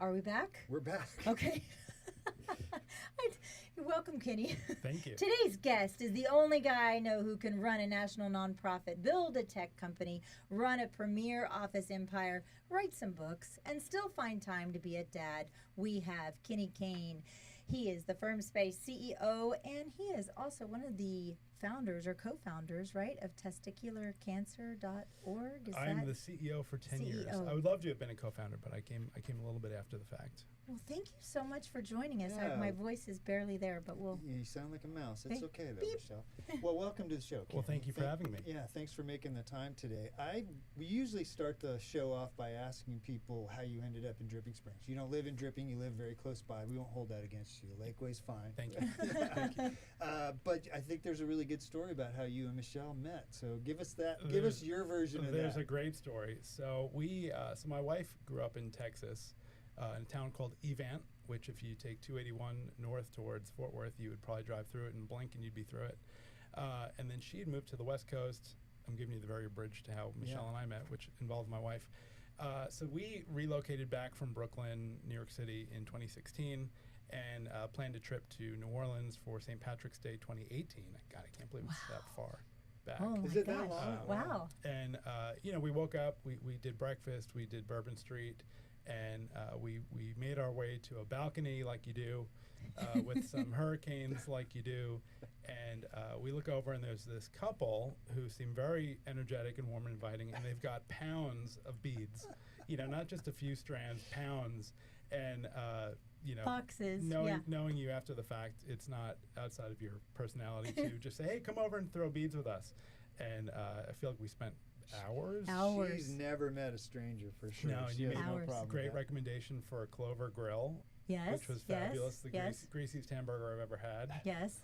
Are we back? We're back. Okay. Welcome, Kenny. Thank you. Today's guest is the only guy I know who can run a national nonprofit, build a tech company, run a premier office empire, write some books, and still find time to be a dad. We have Kenny Kane. He is the Firmspace CEO, and he is also one of the founders or co-founders, right, of testicularcancer.org. I'm the CEO for 10 years. I would love to have been a co-founder, but I came a little bit after the fact. Well, thank you so much for joining us. Yeah. My voice is barely there, but we'll... Yeah, you sound like a mouse. It's okay, though, Beep. Michelle. Well, welcome to the show, Kenny. Well, thank you for having me. Yeah, thanks for making the time today. We usually start the show off by asking people how you ended up in Dripping Springs. You don't live in Dripping. You live very close by. We won't hold that against you. Lakeway's fine. Thank you. Thank you. But I think there's a really good story about how you and Michelle met. So give us that. Give us your version of that. There's a great story. So so my wife grew up in Texas, in a town called Evant, which if you take 281 north towards Fort Worth, you would probably drive through it and blink and you'd be through it. And then she had moved to the West Coast. I'm giving you the very abridged to how Michelle and I met, which involved my wife. So we relocated back from Brooklyn, New York City in 2016 and planned a trip to New Orleans for St. Patrick's Day 2018. God, I can't believe it's that far back. Oh, my Is it gosh. that long? Wow. And, we woke up, we did breakfast, we did Bourbon Street, and we made our way to a balcony like you do, with some hurricanes like you do. And we look over and there's this couple who seem very energetic and warm and inviting, and they've got pounds of beads, not just a few strands, pounds. And, Boxes, knowing you after the fact, it's not outside of your personality to just say, hey, come over and throw beads with us. And I feel like we spent hours. She's never met a stranger for sure. No, and She you has made no Hours. problem great with that. recommendation for a Clover Grill, Yes. which was fabulous. The Yes. greasiest hamburger I've ever had. Yes.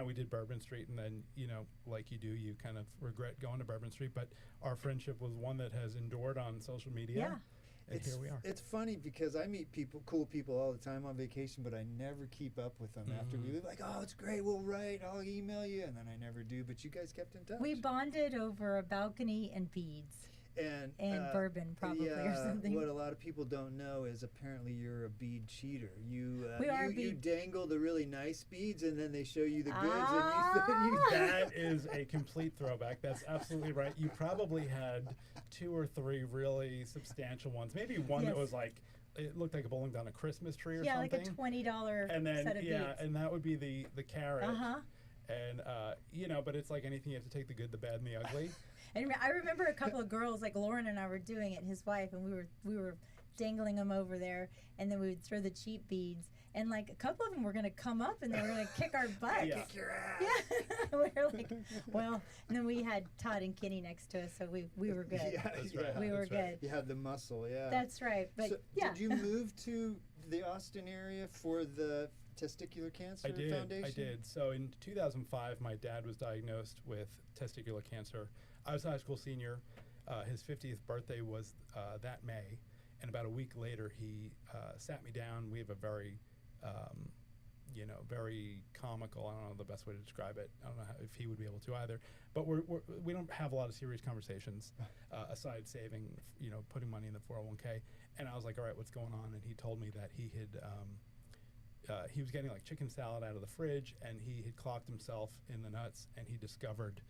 We did Bourbon Street, and then, like you do, you kind of regret going to Bourbon Street, but our friendship was one that has endured on social media. Yeah. And here we are. It's funny because I meet cool people all the time on vacation, but I never keep up with them after we leave. Like, oh, it's great, we'll write, I'll email you, and then I never do. But you guys kept in touch. We bonded over a balcony and beads. And bourbon, probably, or something. What a lot of people don't know is apparently you're a bead cheater. You You dangle the really nice beads, and then they show you the goods, That is a complete throwback. That's absolutely right. You probably had 2 or 3 really substantial ones. Maybe one that was like, it looked like a bowling down a Christmas tree or something. Like a $20 and then, set of beads. And that would be the carrot. And, Uh-huh. but it's like anything, you have to take the good, the bad, and the ugly. And I remember a couple of girls, like Lauren and I were doing it, his wife, and we were dangling them over there, and then we would throw the cheap beads, and like a couple of them were going to come up and they were going to kick our butt. Yeah. Kick your ass. Yeah. We were like, well, and then we had Todd and Kenny next to us, so we were good. Yeah, That's yeah. right. We were That's right. good. You had the muscle, yeah. That's right. But So yeah. Did you move to the Austin area for the Testicular Cancer Foundation? I did. So in 2005, my dad was diagnosed with testicular cancer. I was a high school senior. His 50th birthday was that May, and about a week later, he sat me down. We have a very, very comical, I don't know the best way to describe it. I don't know if he would be able to either. But we don't have a lot of serious conversations, aside saving, putting money in the 401k. And I was like, all right, what's going on? And he told me that he was getting like chicken salad out of the fridge, and he had clocked himself in the nuts, and he discovered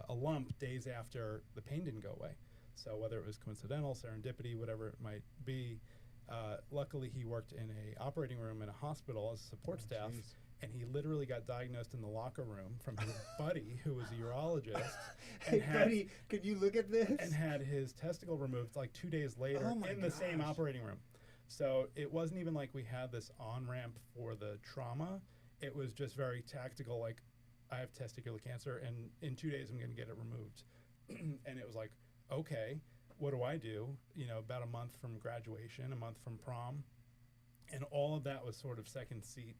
a lump days after the pain didn't go away. So whether it was coincidental, serendipity, whatever it might be, luckily he worked in a operating room in a hospital as a support staff, geez. and he literally got diagnosed in the locker room from his buddy, who was a urologist. Hey, buddy, could you look at this? And had his testicle removed like 2 days later Oh my in the same gosh. operating room. So it wasn't even like we had this on-ramp for the trauma. It was just very tactical, like, I have testicular cancer, and in 2 days I'm going to get it removed. And it was like, okay, what do I do? About a month from graduation, a month from prom. And all of that was sort of second seat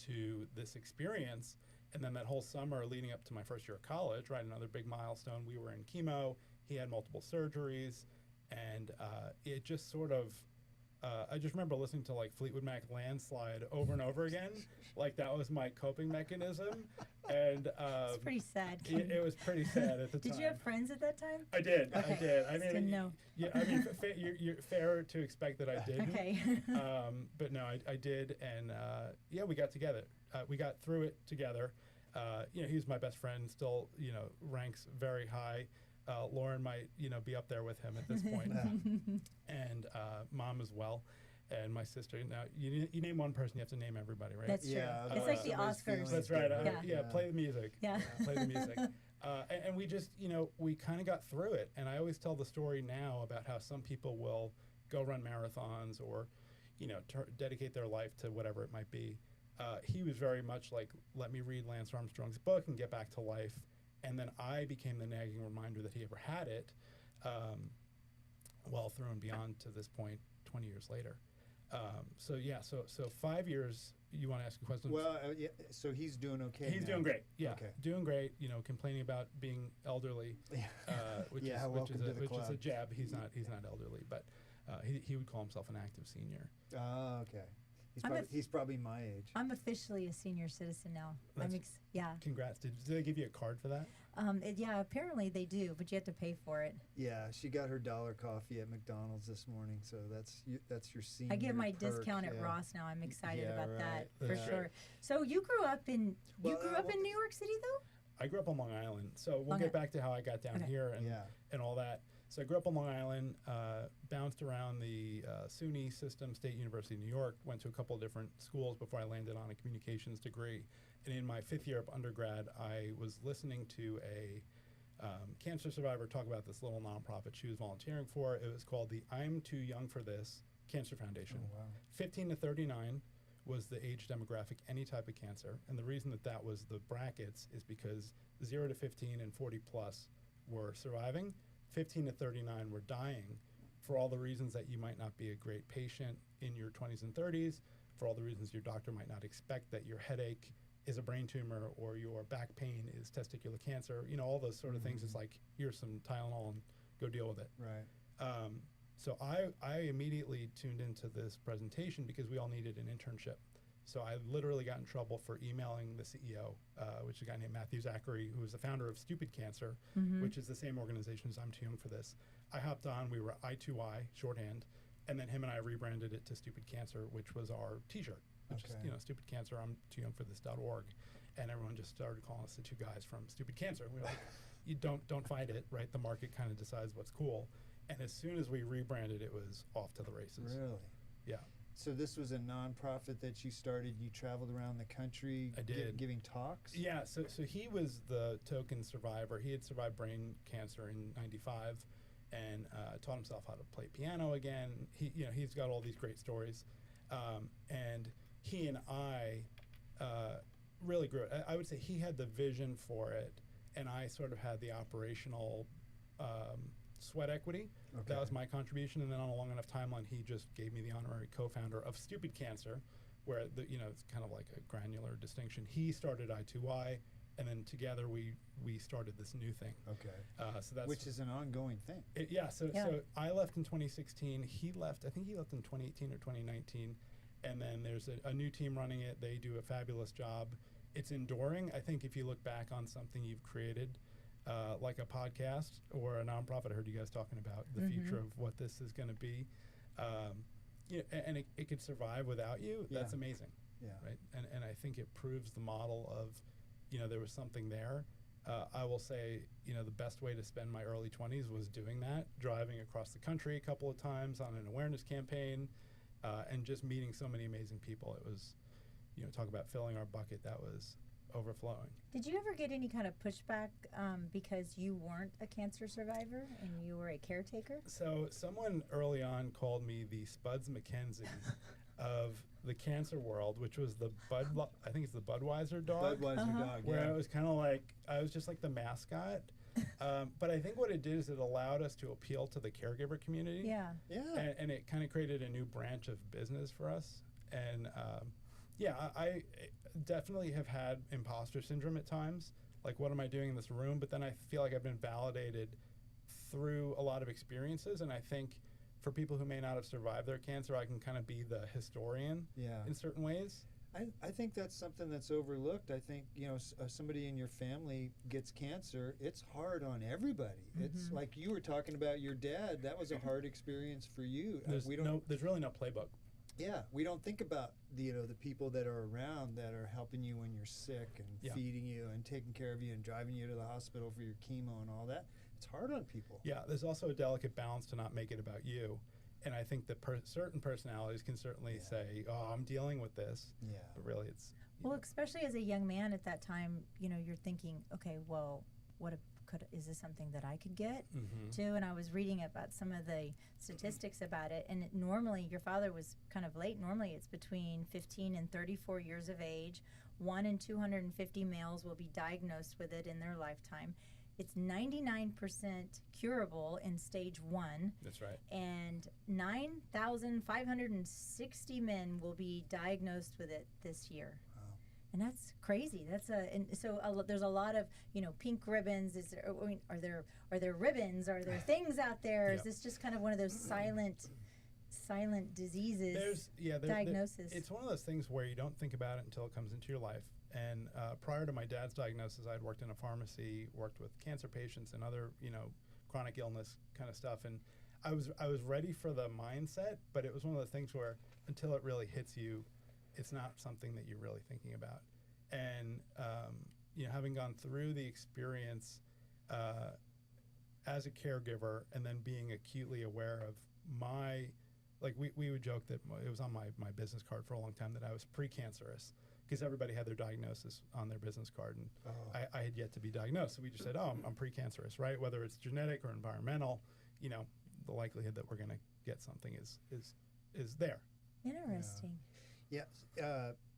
to this experience. And then that whole summer leading up to my first year of college, right, another big milestone, we were in chemo. He had multiple surgeries. And it just sort of I just remember listening to like Fleetwood Mac Landslide over and over again. Like that was my coping mechanism. And It's pretty sad. it was pretty sad at the time. Did you have friends at that time? I did. Okay. I did. I Just didn't know. Yeah, I mean, you're fair to expect that I didn't. Okay. But no, I did, and yeah, we got together. We got through it together. He was my best friend. Still, ranks very high. Lauren might, be up there with him at this point, and Mom as well, and my sister. Now, you name one person, you have to name everybody, right? That's true. Yeah, It's like the Oscars. That's right. Yeah. Play the music. Yeah. Play the music. And we just, we kind of got through it. And I always tell the story now about how some people will go run marathons or, dedicate their life to whatever it might be. He was very much like, let me read Lance Armstrong's book and get back to life. And then I became the nagging reminder that he ever had it, well, through and beyond to this point, 20 years later. So 5 years. You want to ask a question? Well, yeah, so he's doing okay. He's now. doing great. Yeah, Okay. doing great. Complaining about being elderly, which is a jab. He's not elderly, but he would call himself an active senior. Oh, okay. He's probably my age. I'm officially a senior citizen now. Yeah. Congrats. Did they give you a card for that? Yeah, apparently they do, but you have to pay for it. Yeah, she got her $1 coffee at McDonald's this morning, so that's your senior. I get my perk, discount at yeah. Ross now. I'm excited about that for That's sure. right. So you grew up in Well, New York City though? I grew up on Long Island, so we'll Okay. get back to how I got down Okay. here Yeah. and all that. So I grew up on Long Island, bounced around the SUNY system, State University of New York, went to a couple of different schools before I landed on a communications degree. And in my 5th year of undergrad, I was listening to a cancer survivor talk about this little nonprofit she was volunteering for. It was called the I'm Too Young for This Cancer Foundation. Oh, wow. 15 to 39 was the age demographic, any type of cancer. And the reason that was the brackets is because 0 to 15 and 40 plus were surviving. 15 to 39 were dying for all the reasons that you might not be a great patient in your 20s and 30s, for all the reasons your doctor might not expect that your headache is a brain tumor or your back pain is testicular cancer, all those sort of things. It's like, here's some Tylenol and go deal with it. Right. So I immediately tuned into this presentation because we all needed an internship. So I literally got in trouble for emailing the CEO, which is a guy named Matthew Zachary, who is the founder of Stupid Cancer, which is the same organization as I'm Too Young for This. I hopped on, we were I2I, shorthand, and then him and I rebranded it to Stupid Cancer, which was our t-shirt, which is, Stupid Cancer, I'm Too Young for This.org. And everyone just started calling us the two guys from Stupid Cancer. And we were like, you don't fight it, right? The market kind of decides what's cool. And as soon as we rebranded, it was off to the races. Really? Yeah. So this was a nonprofit that you started. You traveled around the country. I did. Giving talks? Yeah, so he was the token survivor. He had survived brain cancer in '95 and taught himself how to play piano again. He's got all these great stories. And he and I really grew it. I would say he had the vision for it, and I sort of had the operational sweat equity. Okay. That was my contribution, and then on a long enough timeline, he just gave me the honorary co-founder of Stupid Cancer, where it's kind of like a granular distinction. He started I2Y, and then together we started this new thing. Okay. So that's which is an ongoing thing. So I left in 2016. He left. I think he left in 2018 or 2019, and then there's a new team running it. They do a fabulous job. It's enduring. I think if you look back on something you've created, like a podcast or a nonprofit, I heard you guys talking about the future of what this is going to be, and it could survive without you. Yeah. That's amazing. Yeah. Right. And I think it proves the model of, there was something there. I will say, the best way to spend my early 20s was doing that, driving across the country a couple of times on an awareness campaign, and just meeting so many amazing people. It was, talk about filling our bucket. That was overflowing. Did you ever get any kind of pushback because you weren't a cancer survivor and you were a caretaker? So someone early on called me the Spuds McKenzie of the cancer world, which was the I think it's the Budweiser dog. Budweiser dog, Where yeah. I was kind of like, I was just like the mascot. But I think what it did is it allowed us to appeal to the caregiver community. Yeah. Yeah. And it kind of created a new branch of business for us. And I definitely have had imposter syndrome at times. Like, what am I doing in this room? But then I feel like I've been validated through a lot of experiences. And I think for people who may not have survived their cancer, I can kind of be the historian Yeah. in certain ways. I think that's something that's overlooked. I think, somebody in your family gets cancer, it's hard on everybody. It's like you were talking about your dad. That was a hard experience for you. There's really no playbook. Yeah, we don't think about the people that are around that are helping you when you're sick and feeding you and taking care of you and driving you to the hospital for your chemo and all that. It's hard on people. Yeah, there's also a delicate balance to not make it about you. And I think that certain personalities can certainly say, "Oh, I'm dealing with this." Yeah. But really, it's Well, especially as a young man at that time, you're thinking, okay, well, is this something that I could get too? And I was reading about some of the statistics about it. And normally, your father was kind of late. Normally, it's between 15 and 34 years of age. 1 in 250 males will be diagnosed with it in their lifetime. It's 99% curable in stage 1. That's right. And 9,560 men will be diagnosed with it this year. Wow. And that's crazy. There's a lot of pink ribbons. Are there ribbons? Are there things out there? Is this just kind of one of those silent diseases? Diagnosis. It's one of those things where you don't think about it until it comes into your life. And prior to my dad's diagnosis, I'd worked in a pharmacy, worked with cancer patients and other, chronic illness kind of stuff. And I was ready for the mindset, but it was one of those things where until it really hits you, it's not something that you're really thinking about. And, having gone through the experience as a caregiver and then being acutely aware of we would joke that it was on my business card for a long time that I was precancerous, because everybody had their diagnosis on their business card, and I had yet to be diagnosed. So we just said, I'm precancerous, right? Whether it's genetic or environmental, the likelihood that we're going to get something is there. Interesting. Yeah.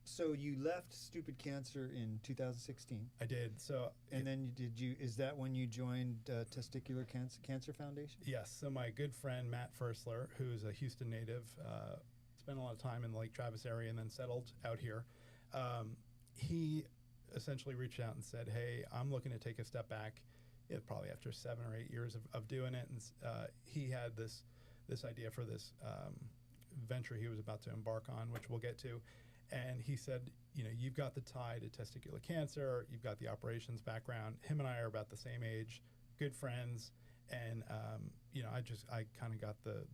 So you left Stupid Cancer in 2016. I did. So, and then is that when you joined Testicular Cancer Foundation? Yes. So my good friend Matt Fersler, who's a Houston native, spent a lot of time in the Lake Travis area and then settled out here. He essentially reached out and said, "Hey, I'm looking to take a step back." Probably after 7 or 8 years of doing it, and he had this idea for this venture he was about to embark on, which we'll get to. And he said, you've got the tie to testicular cancer, you've got the operations background. Him and I are about the same age, good friends, and I kind of got the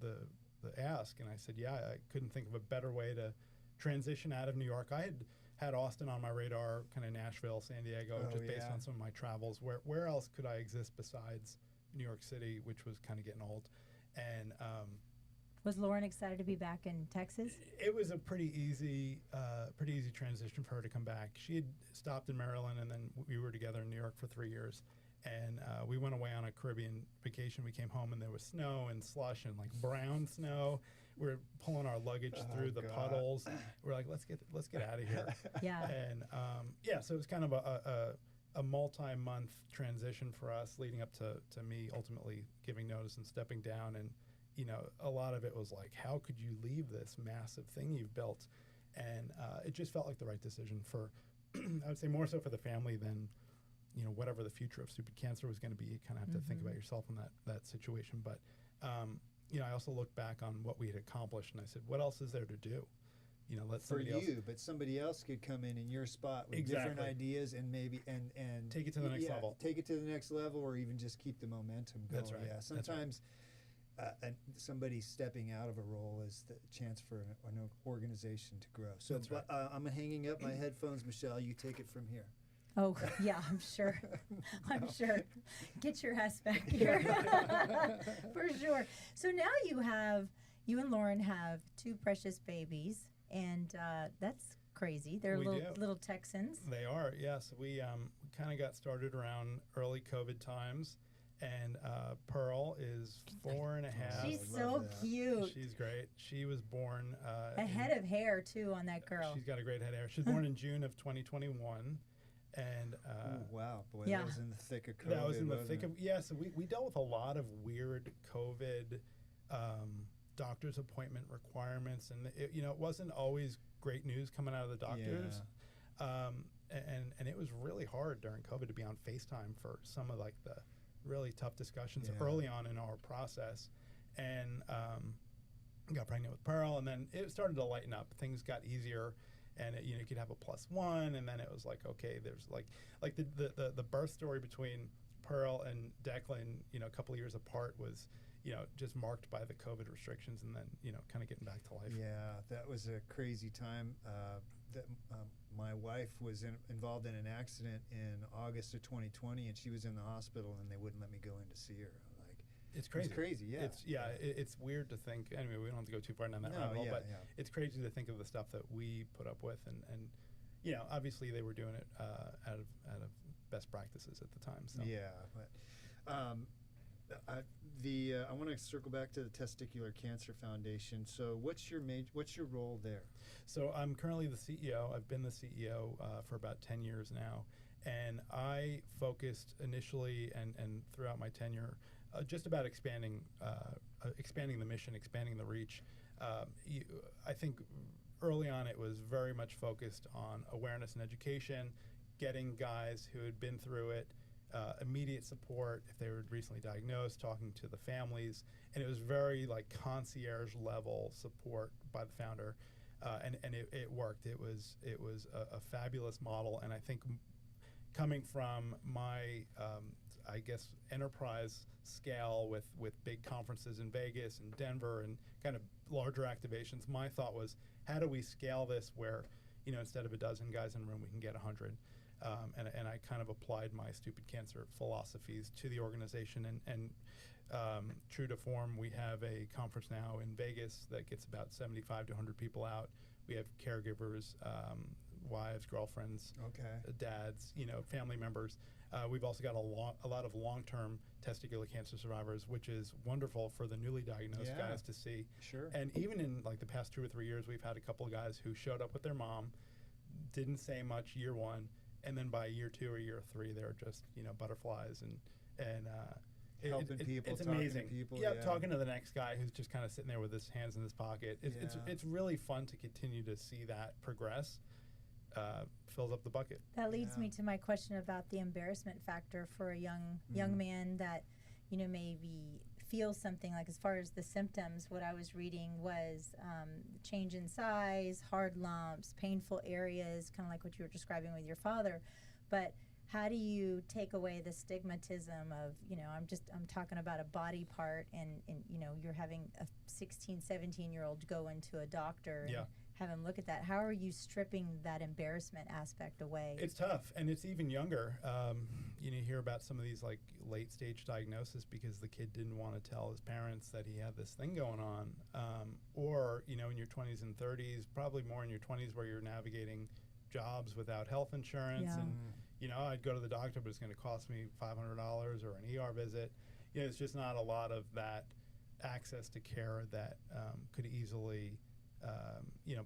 ask, and I said, I couldn't think of a better way to transition out of New York. I had Austin on my radar, kind of Nashville, San Diego, based on some of my travels. Where else could I exist besides New York City, which was kind of getting old? And was Lauren excited to be back in Texas? It was a pretty easy transition for her to come back. She had stopped in Maryland, and then we were together in New York for 3 years. And we went away on a Caribbean vacation. We came home, and there was snow and slush and brown snow. We're pulling our luggage through the puddles. We're like, let's get out of here. Yeah. And so it was kind of a multi-month transition for us, leading up to me ultimately giving notice and stepping down. And a lot of it was like, how could you leave this massive thing you've built? And it just felt like the right decision for, I would say more so for the family than, whatever the future of Stupid Cancer was going to be. You kind of have to think about yourself in that situation. But, I also looked back on what we had accomplished, and I said, what else is there to do? Let somebody else. But somebody else could come in your spot with different ideas and maybe and take it to the next level. Take it to the next level, or even just keep the momentum going. That's right. Yeah. Sometimes somebody stepping out of a role is the chance for an organization to grow. So that's right. I'm hanging up my headphones, Michelle. You take it from here. Oh, yeah, I'm sure. I'm sure. Get your ass back here. For sure. So now you and Lauren have 2 precious babies, and that's crazy. They're little Texans. They are, yes. We kind of got started around early COVID times, and Pearl is 4.5. She's so cute. She's great. She was born... a head of hair, too, on that girl. She's got a great head of hair. She was born in June of 2021. And wow, boy, that was in the thick of COVID. That was in the thick of so we dealt with a lot of weird COVID doctor's appointment requirements, and it wasn't always great news coming out of the doctors. And it was really hard during COVID to be on FaceTime for some of the really tough discussions early on in our process. And got pregnant with Pearl, and then it started to lighten up. Things got easier, and you could have a +1, and then it was like, okay, there's like the birth story between Pearl and Declan, a couple of years apart was, just marked by the COVID restrictions, and then kind of getting back to life. Yeah, that was a crazy time. My wife was involved in an accident in August of 2020, and she was in the hospital, and they wouldn't let me go in to see her. It's crazy. It's crazy, yeah. It's weird to think. Anyway, we don't have to go too far down that rabbit hole, but it's crazy to think of the stuff that we put up with, and obviously they were doing it out of best practices at the time. So. Yeah, but I want to circle back to the Testicular Cancer Foundation. So, what's your role there? So, I'm currently the CEO. I've been the CEO for about 10 years now, and I focused initially and throughout my tenure. Just about expanding the mission, expanding the reach. I think early on it was very much focused on awareness and education, getting guys who had been through it, immediate support if they were recently diagnosed, talking to the families, and it was very like concierge level support by the founder, and it worked. It was a fabulous model, and I think coming from my I guess enterprise scale with big conferences in Vegas and Denver and kind of larger activations, my thought was, how do we scale this where, instead of a dozen guys in a room, we can get 100? And I kind of applied my stupid cancer philosophies to the organization, and true to form, we have a conference now in Vegas that gets about 75 to 100 people out. We have caregivers, wives, girlfriends, dads, family members. We've also got a lot of long-term testicular cancer survivors, which is wonderful for the newly diagnosed guys to see. Sure. And even in like the past 2 or 3 years, we've had a couple of guys who showed up with their mom, didn't say much year 1, and then by year 2 or year 3, they're just butterflies and helping people. It's talking amazing. To people, talking to the next guy who's just kind of sitting there with his hands in his pocket. It's really fun to continue to see that progress. Fills up the bucket. That leads me to my question about the embarrassment factor for a young man that maybe feels something, like as far as the symptoms. What I was reading was change in size, hard lumps, painful areas, kind of like what you were describing with your father. But how do you take away the stigmatism of, I'm talking about a body part, and you're having a 16, 17-year-old go into a doctor and have him look at that. How are you stripping that embarrassment aspect away? It's tough, and it's even younger. You hear about some of these like late stage diagnoses because the kid didn't want to tell his parents that he had this thing going on, or in your 20s and 30s, probably more in your 20s, where you're navigating jobs without health insurance, and I'd go to the doctor, but it's going to cost me $500 or an ER visit. It's just not a lot of that access to care that could easily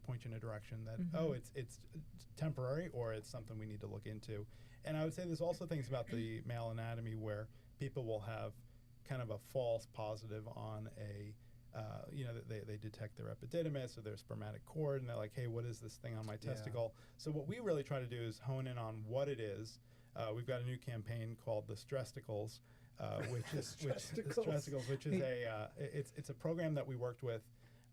point you in a direction that it's temporary, or it's something we need to look into. And I would say there's also things about the male anatomy where people will have kind of a false positive on a they detect their epididymis or their spermatic cord, and they're like, hey, what is this thing on my testicle? So what we really try to do is hone in on what it is. We've got a new campaign called the Stresticles, which is it's a program that we worked with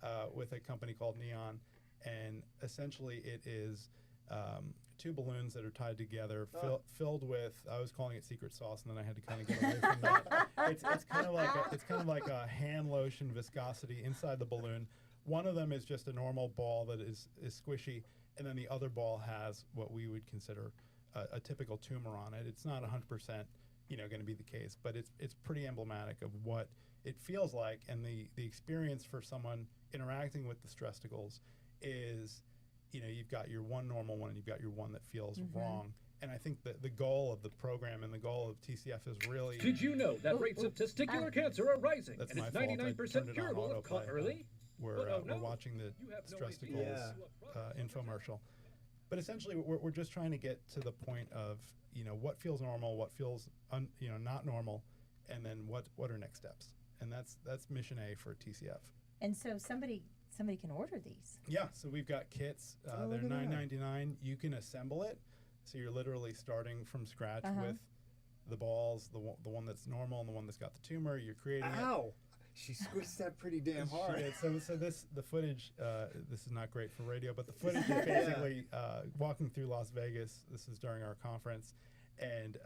a company called Neon, and essentially it is 2 balloons that are tied together, filled with, I was calling it secret sauce, and then I had to kind of get away from that. It's kind of like a hand lotion viscosity inside the balloon. One of them is just a normal ball that is squishy, and then the other ball has what we would consider a typical tumor on it. It's not 100% going to be the case, but it's pretty emblematic of what it feels like, and the experience for someone interacting with the Stresticles is, you've got your one normal one and you've got your one that feels wrong. And I think that the goal of the program and the goal of TCF is really... Did you know that rates of testicular cancer are rising, and it's 99% curable if caught early? We're watching the Stresticles infomercial. But essentially, we're just trying to get to the point of, what feels normal, what feels not normal, and then what are next steps. And that's mission A for TCF. And so somebody can order these. Yeah, so we've got kits. They're $9.99. You can assemble it, so you're literally starting from scratch with the balls, the one that's normal and the one that's got the tumor. You're creating it. She squished that pretty damn hard. So the footage, this is not great for radio, but the footage is basically walking through Las Vegas. This is during our conference, and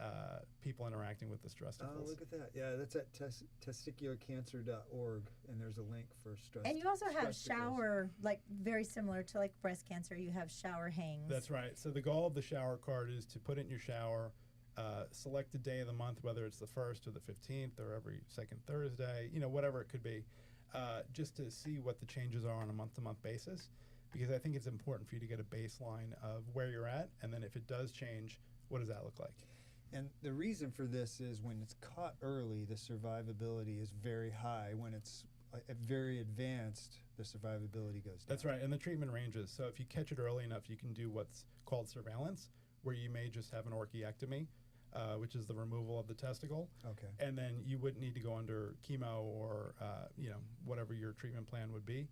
people interacting with the stress. Oh, look at that. Yeah, that's at testicularcancer.org, and there's a link for stress. And you also have stress shower, like very similar to like breast cancer, you have shower hangs. That's right. So the goal of the shower card is to put it in your shower, select a day of the month, whether it's the 1st or the 15th or every second Thursday, whatever it could be, just to see what the changes are on a month-to-month basis, because I think it's important for you to get a baseline of where you're at, and then if it does change, what does that look like? And the reason for this is when it's caught early, the survivability is very high. When it's very advanced, the survivability goes down. That's right, and the treatment ranges. So if you catch it early enough, you can do what's called surveillance, where you may just have an orchiectomy, which is the removal of the testicle. Okay. And then you wouldn't need to go under chemo or whatever your treatment plan would be.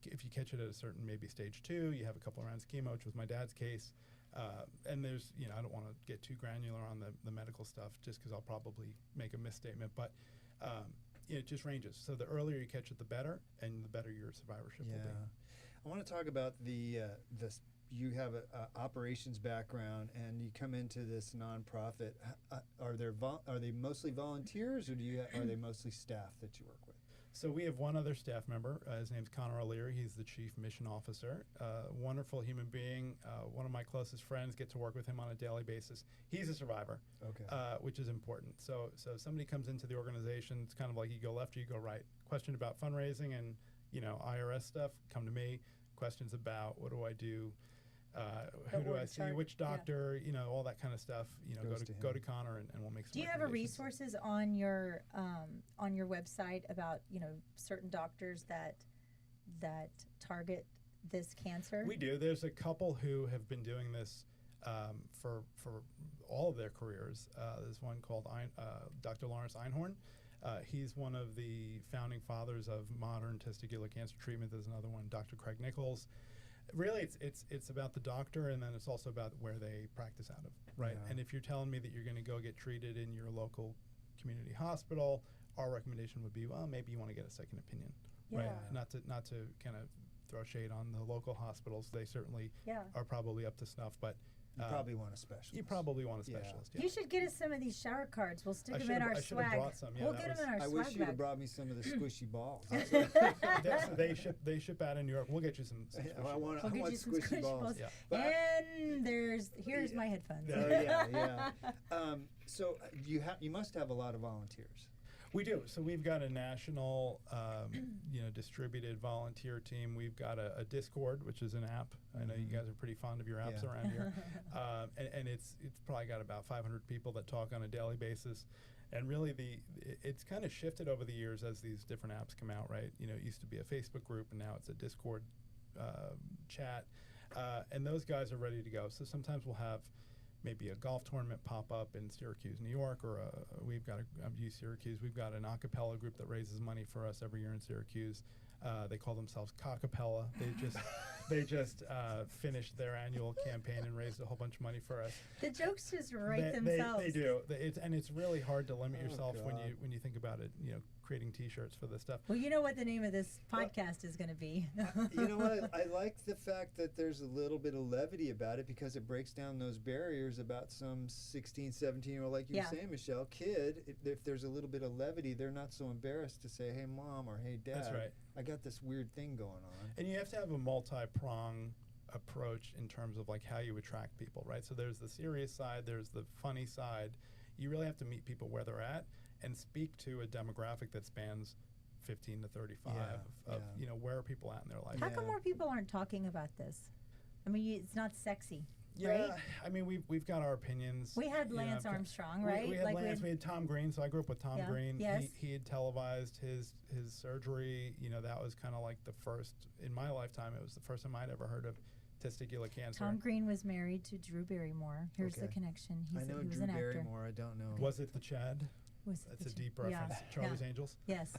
If you catch it at a certain maybe stage 2, you have a couple of rounds of chemo, which was my dad's case. And there's, I don't want to get too granular on the medical stuff just because I'll probably make a misstatement, but it just ranges. So the earlier you catch it, the better, and the better your survivorship will be. I want to talk about you have an operations background and you come into this nonprofit. Are they mostly volunteers, or are they mostly staff that you work with? So we have one other staff member. His name's Connor O'Leary. He's the chief mission officer. Wonderful human being. One of my closest friends. Get to work with him on a daily basis. He's a survivor, which is important. So if somebody comes into the organization, it's kind of like you go left or you go right. Question about fundraising and IRS stuff, come to me. Questions about what do I do, who do I see, which doctor, all that kind of stuff. Go to Connor and we'll make some. Do you have resources on your website about certain doctors that target this cancer? We do. There's a couple who have been doing this for all of their careers. There's one called Dr. Lawrence Einhorn. He's one of the founding fathers of modern testicular cancer treatment. There's another one, Dr. Craig Nichols. Really, it's about the doctor, and then it's also about where they practice out of, right? Yeah. And if you're telling me that you're going to go get treated in your local community hospital, our recommendation would be, well, maybe you want to get a second opinion, right? Not to kind of throw shade on the local hospitals. They certainly are probably up to snuff, but you probably want a specialist. You probably want a specialist. You should get us some of these shower cards. We'll stick them in our swag. Brought some. We'll get them in our swag. I wish you'd have brought me some of the squishy balls. They ship out in New York. We'll get you some I want squishy balls. Yeah. And here's my headphones. So you must have a lot of volunteers. We do. So we've got a national, distributed volunteer team. We've got a Discord, which is an app. I know you guys are pretty fond of your apps around here. And it's probably got about 500 people that talk on a daily basis. And really, it's kind of shifted over the years as these different apps come out, right? It used to be a Facebook group, and now it's a Discord chat. And those guys are ready to go. So sometimes we'll have maybe a golf tournament pop up in Syracuse, New York, or we've got Syracuse. We've got an a cappella group that raises money for us every year in Syracuse. They call themselves Cockapella. They just finished their annual campaign and raised a whole bunch of money for us. The jokes just write themselves. They do. It's really hard to limit yourself when you think about it. Creating T-shirts for this stuff. Well, you know what the name of this podcast is going to be. You know what? I like the fact that there's a little bit of levity about it, because it breaks down those barriers about some 16, 17-year-old, like you were saying, Michelle, kid. If there's a little bit of levity, they're not so embarrassed to say, hey, Mom, or hey, Dad. That's right. I got this weird thing going on. And you have to have a multi-prong approach in terms of like how you attract people, right? So there's the serious side, there's the funny side. You really have to meet people where they're at and speak to a demographic that spans 15 to 35 where are people at in their life. How come more people aren't talking about this? I mean, it's not sexy. Yeah, right? I mean, we've got our opinions. We had Lance Armstrong, right? We had Lance. We had Tom Green. So I grew up with Tom Green. Yes. He had televised his surgery. That was kind of like the first in my lifetime. It was the first time I'd ever heard of testicular cancer. Tom Green was married to Drew Barrymore. Here's the connection. I know Drew Barrymore. I don't know. Was it the Chad? That's a deep reference. Charlie's Angels. Yes.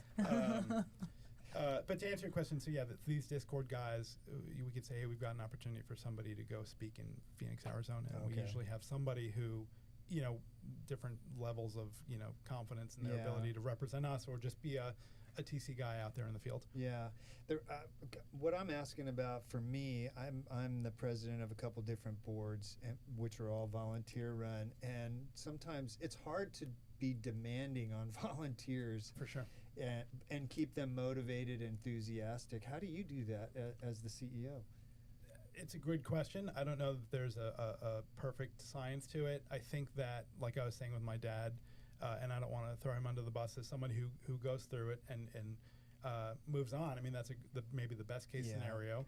But to answer your question, so these Discord guys, we could say, hey, we've got an opportunity for somebody to go speak in Phoenix, Arizona, and we usually have somebody who, different levels of confidence in their ability to represent us, or just be a a TC guy out there in the field. Yeah, what I'm asking about for me, I'm the president of a couple different boards, which are all volunteer run, and sometimes it's hard to be demanding on volunteers For sure. and keep them motivated, enthusiastic. How do you do that as the CEO? It's a good question. I don't know that there's a perfect science to it. I think that, like I was saying with my dad, and I don't want to throw him under the bus, as someone who goes through it and moves on. I mean, that's maybe the best case scenario.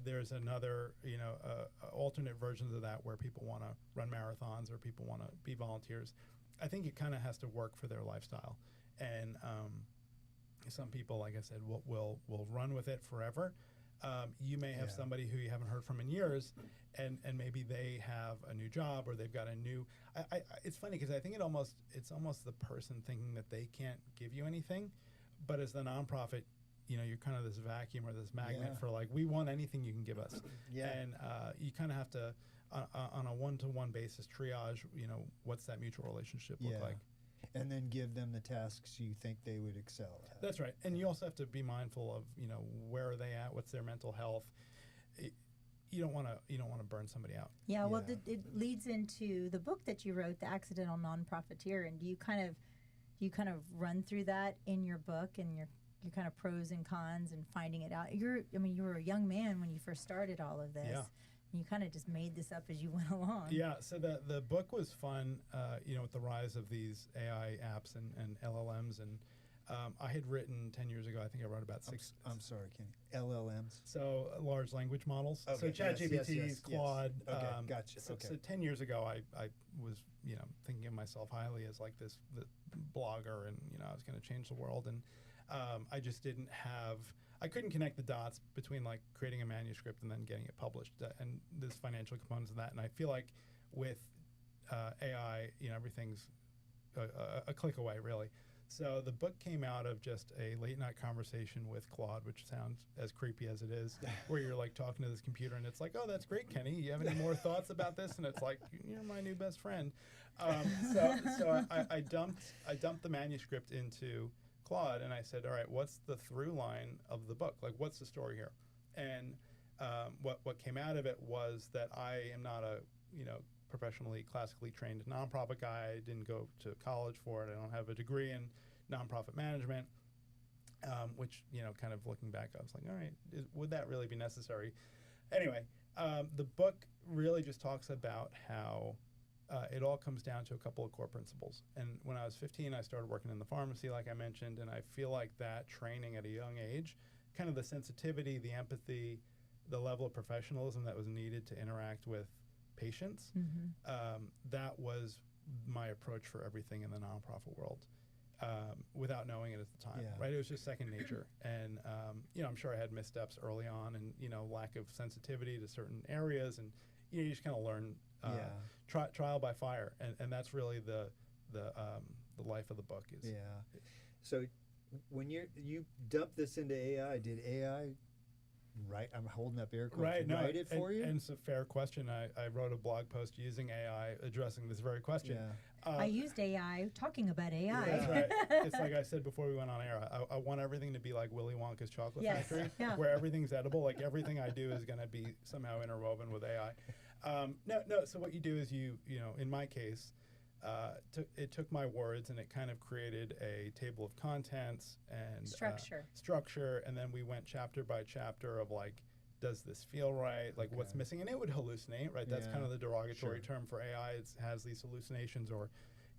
There's another, alternate versions of that where people want to run marathons or people want to be volunteers. I think it kind of has to work for their lifestyle. And some people, like I said, will run with it forever. You may have somebody who you haven't heard from in years, and maybe they have a new job or they've got a new. It's funny because I think it's almost the person thinking that they can't give you anything, but as the nonprofit, you're kind of this vacuum or this magnet for like, we want anything you can give us. And you kind of have to on a one-to-one basis triage. What's that mutual relationship look like? And then give them the tasks you think they would excel at. That's right. And you also have to be mindful of, where are they at? What's their mental health? You don't want to burn somebody out. Yeah, well, it leads into the book that you wrote, The Accidental Nonprofiteer. And do you kind of run through that in your book and your kind of pros and cons and finding it out? You were a young man when you first started all of this. Yeah. You kind of just made this up as you went along. Yeah, so the book was fun, with the rise of these AI apps and LLMs. And I had written 10 years ago, I think I wrote about six. I'm sorry, Kenny. LLMs? So large language models. Okay. So ChatGPT, Claude. Okay, gotcha. So 10 years ago, I was, thinking of myself highly as like this blogger, and, I was going to change the world. And I just didn't have... I couldn't connect the dots between like creating a manuscript and then getting it published, and there's financial components of that. And I feel like with AI, everything's a click away, really. So the book came out of just a late night conversation with Claude, which sounds as creepy as it is, where you're like talking to this computer and it's like, oh, that's great, Kenny. You have any more thoughts about this? And it's like, you're my new best friend. So I dumped the manuscript into Claude, and I said, all right, what's the through line of the book? Like, what's the story here? And what came out of it was that I am not a professionally, classically trained nonprofit guy. I didn't go to college for it. I don't have a degree in nonprofit management, which, kind of looking back, I was like, all right, would that really be necessary? Anyway, the book really just talks about how it all comes down to a couple of core principles. And when I was 15, I started working in the pharmacy, like I mentioned, and I feel like that training at a young age, kind of the sensitivity, the empathy, the level of professionalism that was needed to interact with patients, that was my approach for everything in the nonprofit world, without knowing it at the time, right? It was just second nature. And, I'm sure I had missteps early on and, lack of sensitivity to certain areas, and, you just kind of learn trial by fire, and that's really the life of the book is. Yeah. So when you dump this into AI, did AI write? I'm holding up air quotes. Right. No, write it for you? And it's a fair question. I wrote a blog post using AI addressing this very question. Yeah. I used AI talking about AI. That's right. It's like I said before we went on air. I want everything to be like Willy Wonka's chocolate factory, where everything's edible. Like everything I do is going to be somehow interwoven with AI. No. So what you do is you in my case, it took my words and it kind of created a table of contents and structure, and then we went chapter by chapter of like, does this feel right? Like what's missing? And it would hallucinate, right? That's kind of the derogatory term for AI. It has these hallucinations, or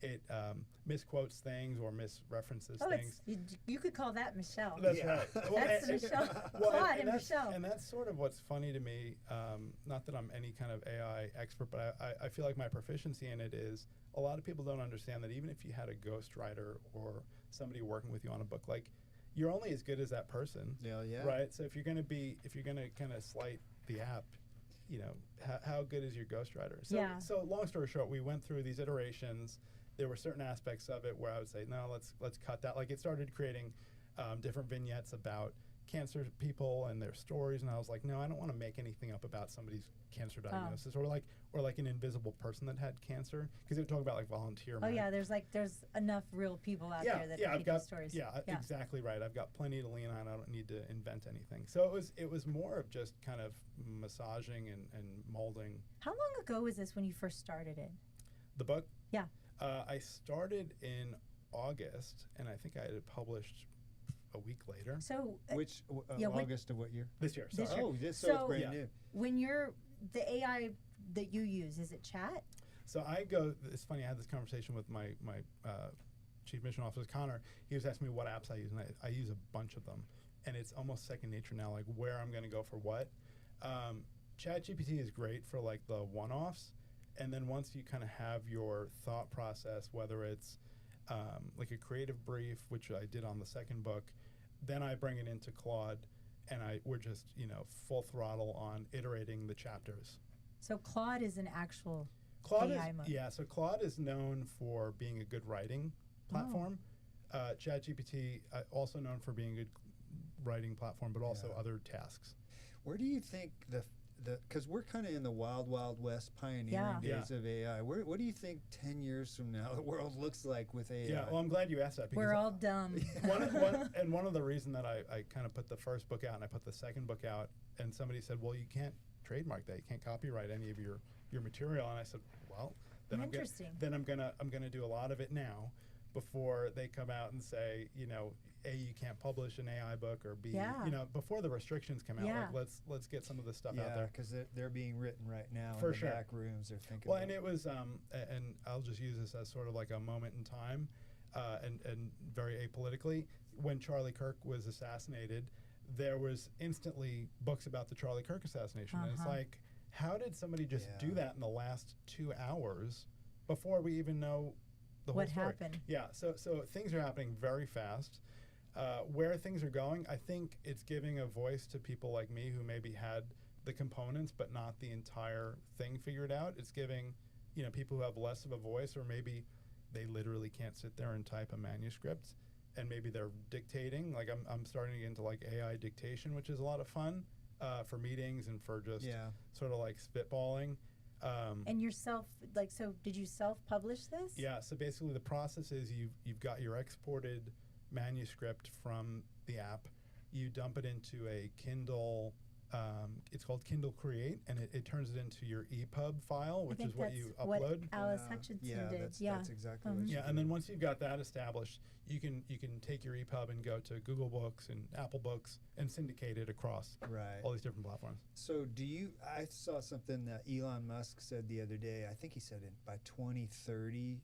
it misquotes things or misreferences things. You could call that Michelle. That's right. Well, that's Michelle. Claude and Michelle. And that's sort of what's funny to me. Not that I'm any kind of AI expert, but I feel like my proficiency in it is, a lot of people don't understand that even if you had a ghostwriter or somebody working with you on a book, like, you're only as good as that person. Right? So if you're going to kind of slight the app, how good is your ghostwriter? So long story short, we went through these iterations. There were certain aspects of it where I would say, no, let's cut that. Like, it started creating different vignettes about cancer people and their stories, and I was like, no, I don't want to make anything up about somebody's cancer diagnosis or like an invisible person that had cancer, because they would talk about like volunteer. Oh yeah, there's enough real people out there that I've got stories. Yeah, exactly right. I've got plenty to lean on. I don't need to invent anything. So it was more of just kind of massaging and molding. How long ago was this when you first started it? The book? Yeah. I started in August, and I think I had it published a week later. So which August of what year? This year. This year. Oh, so it's brand new. When the AI that you use, is it chat? So I go. It's funny. I had this conversation with my chief mission officer, Connor. He was asking me what apps I use, and I use a bunch of them, and it's almost second nature now. Like where I'm going to go for what. ChatGPT is great for like the one-offs, and then once you kind of have your thought process, whether it's like a creative brief, which I did on the second book, then I bring it into Claude, and we're just full throttle on iterating the chapters. So Claude is an actual AI mode. Yeah, so Claude is known for being a good writing platform. ChatGPT also known for being a good writing platform, but also other tasks. Where do you think because we're kind of in the wild west pioneering days of AI. What do you think 10 years from now the world looks like with AI? Yeah, well, I'm glad you asked that. Because we're all dumb. One of the reasons that I kind of put the first book out and I put the second book out, and somebody said, well, you can't trademark that. You can't copyright any of your material. And I said, well, then I'm gonna do a lot of it now before they come out and say, A, you can't publish an AI book, or B, before the restrictions come out, like let's get some of this stuff out there. Because they're being written right now for in the back rooms. They're thinking. Well, and it was, and I'll just use this as sort of like a moment in time, and very apolitically. When Charlie Kirk was assassinated, there was instantly books about the Charlie Kirk assassination, and it's like, how did somebody just do that in the last 2 hours before we even know the whole story? What happened? Yeah, so things are happening very fast. Where things are going, I think it's giving a voice to people like me who maybe had the components but not the entire thing figured out. It's giving, people who have less of a voice, or maybe they literally can't sit there and type a manuscript, and maybe they're dictating. Like I'm starting to get into like AI dictation, which is a lot of fun for meetings and for just sort of like spitballing. And yourself, so did you self-publish this? Yeah, so basically the process is you've got your exported manuscript from the app, you dump it into a Kindle, it's called Kindle Create, and it turns it into your EPUB file, which is what you upload. What Alice Hutchinson did. That's exactly what she did. And then once you've got that established, you can take your EPUB and go to Google Books and Apple Books and syndicate it across all these different platforms. So I saw something that Elon Musk said the other day. I think he said by 2030,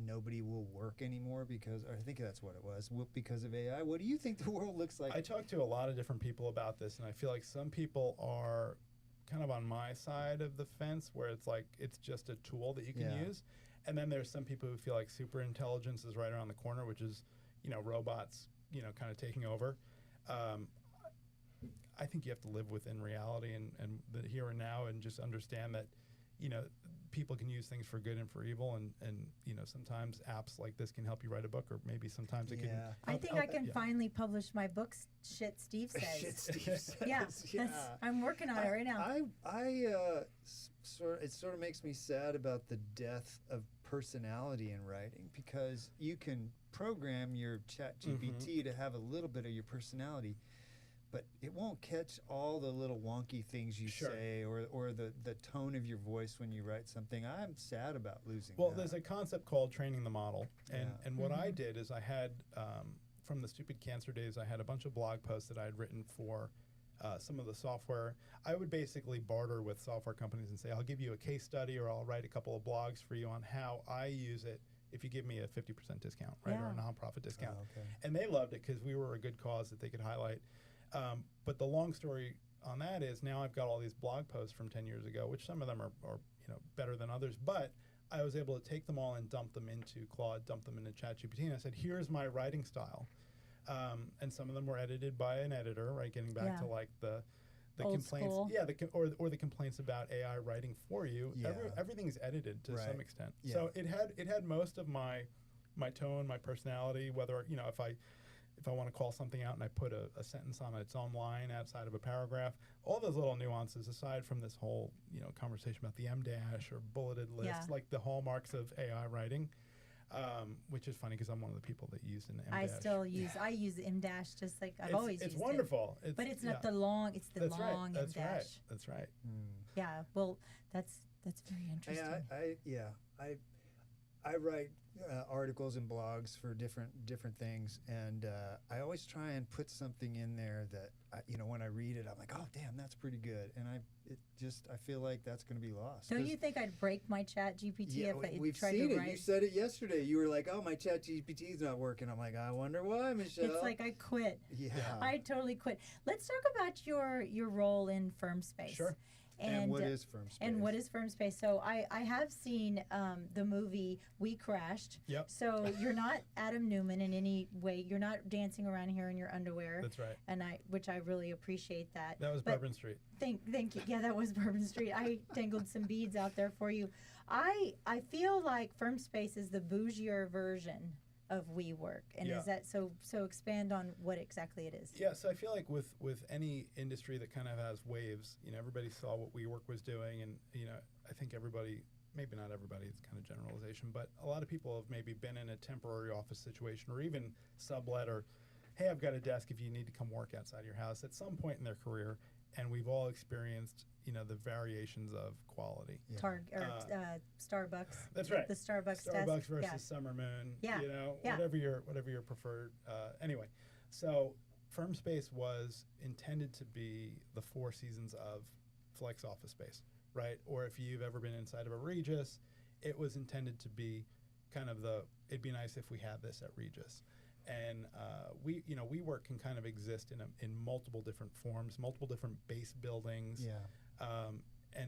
nobody will work anymore or I think that's what it was, because of AI. What do you think the world looks like? I talked to a lot of different people about this, and I feel like some people are kind of on my side of the fence, where it's like it's just a tool that you can use. And then there's some people who feel like super intelligence is right around the corner, which is, robots, kind of taking over. I think you have to live within reality and the here and now, and just understand that, people can use things for good and for evil, and sometimes apps like this can help you write a book, or maybe sometimes it can. I think I can finally publish my book. Shit, Steve says. Shit, Steve says. I'm working on it right now. It sort of makes me sad about the death of personality in writing, because you can program your ChatGPT to have a little bit of your personality, but it won't catch all the little wonky things you say, or the tone of your voice when you write something. I'm sad about losing that. Well, there's a concept called training the model. And what I did is I had, from the Stupid Cancer days, I had a bunch of blog posts that I had written for some of the software. I would basically barter with software companies and say, I'll give you a case study, or I'll write a couple of blogs for you on how I use it if you give me a 50% discount, right, or a nonprofit discount. And they loved it because we were a good cause that they could highlight. But the long story on that is, now I've got all these blog posts from 10 years ago, which some of them are better than others, but I was able to take them all and dump them into Claude, dump them into ChatGPT, and I said, here's my writing style. And some of them were edited by an editor, right, getting back to like the Old complaints, school. or the complaints about AI writing for you. Everything's edited to some extent. So it had most of my tone, my personality, whether if I want to call something out and I put a sentence on its own line outside of a paragraph, all those little nuances, aside from this whole, conversation about the M-dash or bulleted lists, like the hallmarks of AI writing, which is funny because I'm one of the people that used an M-dash. I use M-dash just like I've always used it. It's wonderful. But it's not the long, it's the long M-dash. That's right. Yeah, well, that's very interesting. I write articles and blogs for different things, and I always try and put something in there that when I read it, I'm like, oh damn, that's pretty good, and I feel like that's going to be lost. Don't you think I'd break my Chat GPT if I we've tried seen to it. write? You said it yesterday. You were like, oh, my Chat GPT's not working. I'm like, I wonder why, Michelle. It's like I quit. Yeah. I totally quit. Let's talk about your role in Firmspace. Sure. And what is Firmspace? And what is Firmspace? So I have seen the movie We Crashed. Yep. So you're not Adam Newman in any way. You're not dancing around here in your underwear. That's right. And which I really appreciate that. That was Bourbon Street. Thank you. Yeah, that was Bourbon Street. I dangled some beads out there for you. I feel like Firmspace is the bougier version of WeWork, and is that so expand on what exactly it is. Yeah, so I feel like with any industry that kind of has waves, everybody saw what WeWork was doing, and I think everybody, maybe not everybody, it's kind of generalization, but a lot of people have maybe been in a temporary office situation or even sublet, or hey, I've got a desk if you need to come work outside your house at some point in their career, and we've all experienced the variations of quality. Starbucks. That's right. The Starbucks desk versus yeah. Summer Moon. Yeah. Whatever your preferred. Anyway, so Firmspace was intended to be the Four Seasons of flex office space, right? Or if you've ever been inside of a Regis, it was intended to be kind of it'd be nice if we had this at Regis. And WeWork can kind of exist in multiple different forms, multiple different base buildings. Yeah.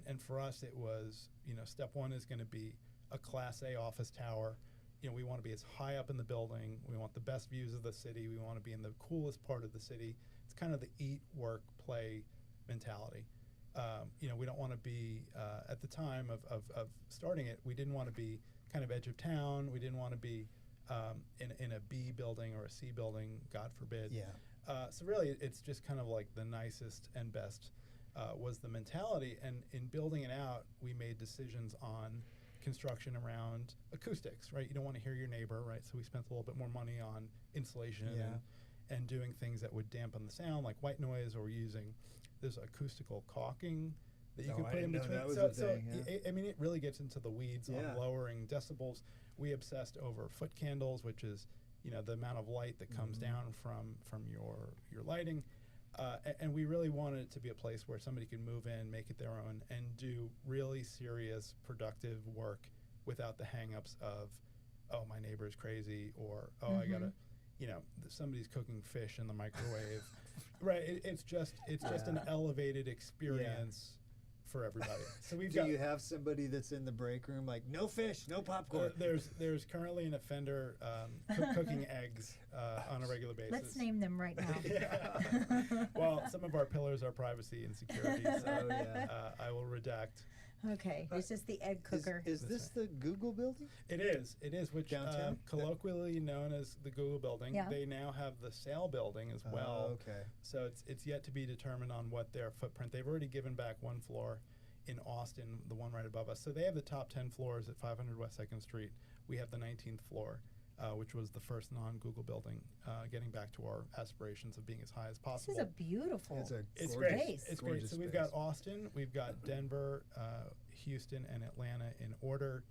And for us, it was, step one is going to be a Class A office tower. We want to be as high up in the building. We want the best views of the city. We want to be in the coolest part of the city. It's kind of the eat, work, play mentality. We don't want to be, at the time of starting it, we didn't want to be kind of edge of town. We didn't want to be in a B building or a C building, God forbid. Yeah. So really, it's just kind of like the nicest and best was the mentality. And in building it out, we made decisions on construction around acoustics, right? You don't want to hear your neighbor, right? So we spent a little bit more money on insulation and doing things that would dampen the sound, like white noise, or using this acoustical caulking that you can put in between. That was a thing, it really gets into the weeds on lowering decibels. We obsessed over foot candles, which is the amount of light that comes down from your lighting, and we really wanted it to be a place where somebody could move in, make it their own, and do really serious, productive work without the hang-ups of, oh, my neighbor is crazy, or oh, I gotta, somebody's cooking fish in the microwave. Right? It's just an elevated experience. For everybody. So Do you have somebody that's in the break room like, no fish, no popcorn? There's currently an offender cooking eggs on a regular basis. Let's name them right now. Well, some of our pillars are privacy and security, so I will redact. Okay, it's just the egg cooker. Is this the Google building? It is, which downtown? Colloquially known as the Google building. Yeah. They now have the Sale building as well. Okay. So it's yet to be determined on what their footprint. They've already given back one floor in Austin, the one right above us. So they have the top 10 floors at 500 West 2nd Street. We have the 19th floor, which was the first non-Google building, getting back to our aspirations of being as high as possible. This is a beautiful It's space. great. It's great. So we've got Austin, we've got Denver, Houston, and Atlanta in order.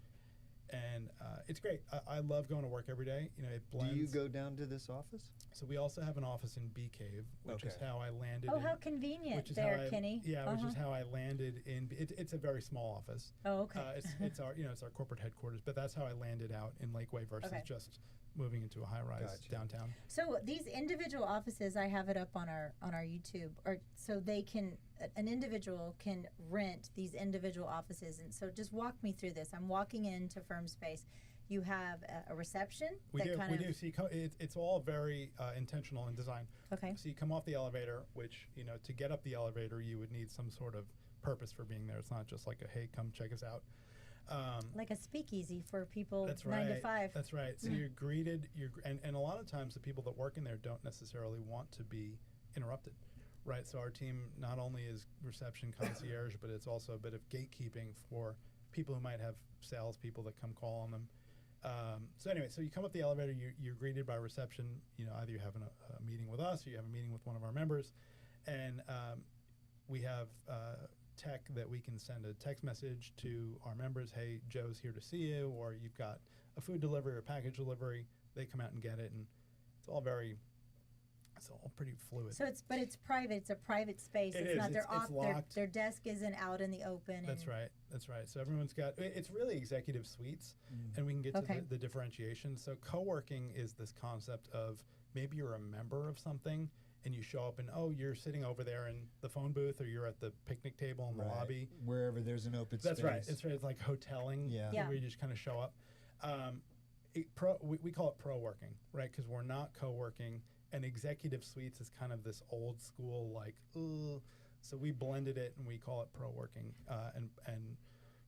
And it's great. I love going to work every day. It blends. Do you go down to this office? So we also have an office in Bee Cave, which is how I landed. Oh, how convenient there, Kenny. Yeah, which is how I landed in. It's a very small office. Oh, okay. It's our it's our corporate headquarters, but that's how I landed out in Lakeway versus just moving into a high-rise downtown. So these individual offices, I have it up on our YouTube, or so they can an individual can rent these individual offices. And so just walk me through this. I'm walking into Firmspace. You have a reception. We do. So it's all very intentional in design. Okay. So you come off the elevator, which to get up the elevator, you would need some sort of purpose for being there. It's not just like a hey, come check us out. Like a speakeasy for people That's 9 to right. 5. That's right. So you're greeted, and a lot of times the people that work in there don't necessarily want to be interrupted, right? So our team not only is reception concierge, but it's also a bit of gatekeeping for people who might have salespeople that come call on them. So anyway, so you come up the elevator, you're greeted by reception. Either you're having a meeting with us or you have a meeting with one of our members, and we have tech that we can send a text message to our members. Hey, Joe's here to see you, or you've got a food delivery or package delivery. They come out and get it, and it's all pretty fluid. So it's private. It's a private space. It It's is. not It's locked. Their desk isn't out in the open. That's right. So everyone's got, it's really executive suites, and we can get to the differentiation. So co-working is this concept of maybe you're a member of something and you show up and, you're sitting over there in the phone booth, or you're at the picnic table in the lobby. Wherever there's an open space. That's right. It's like hoteling, where you just kind of show up. We call it pro-working, right? Because we're not co-working. And executive suites is kind of this old school, so we blended it and we call it pro-working.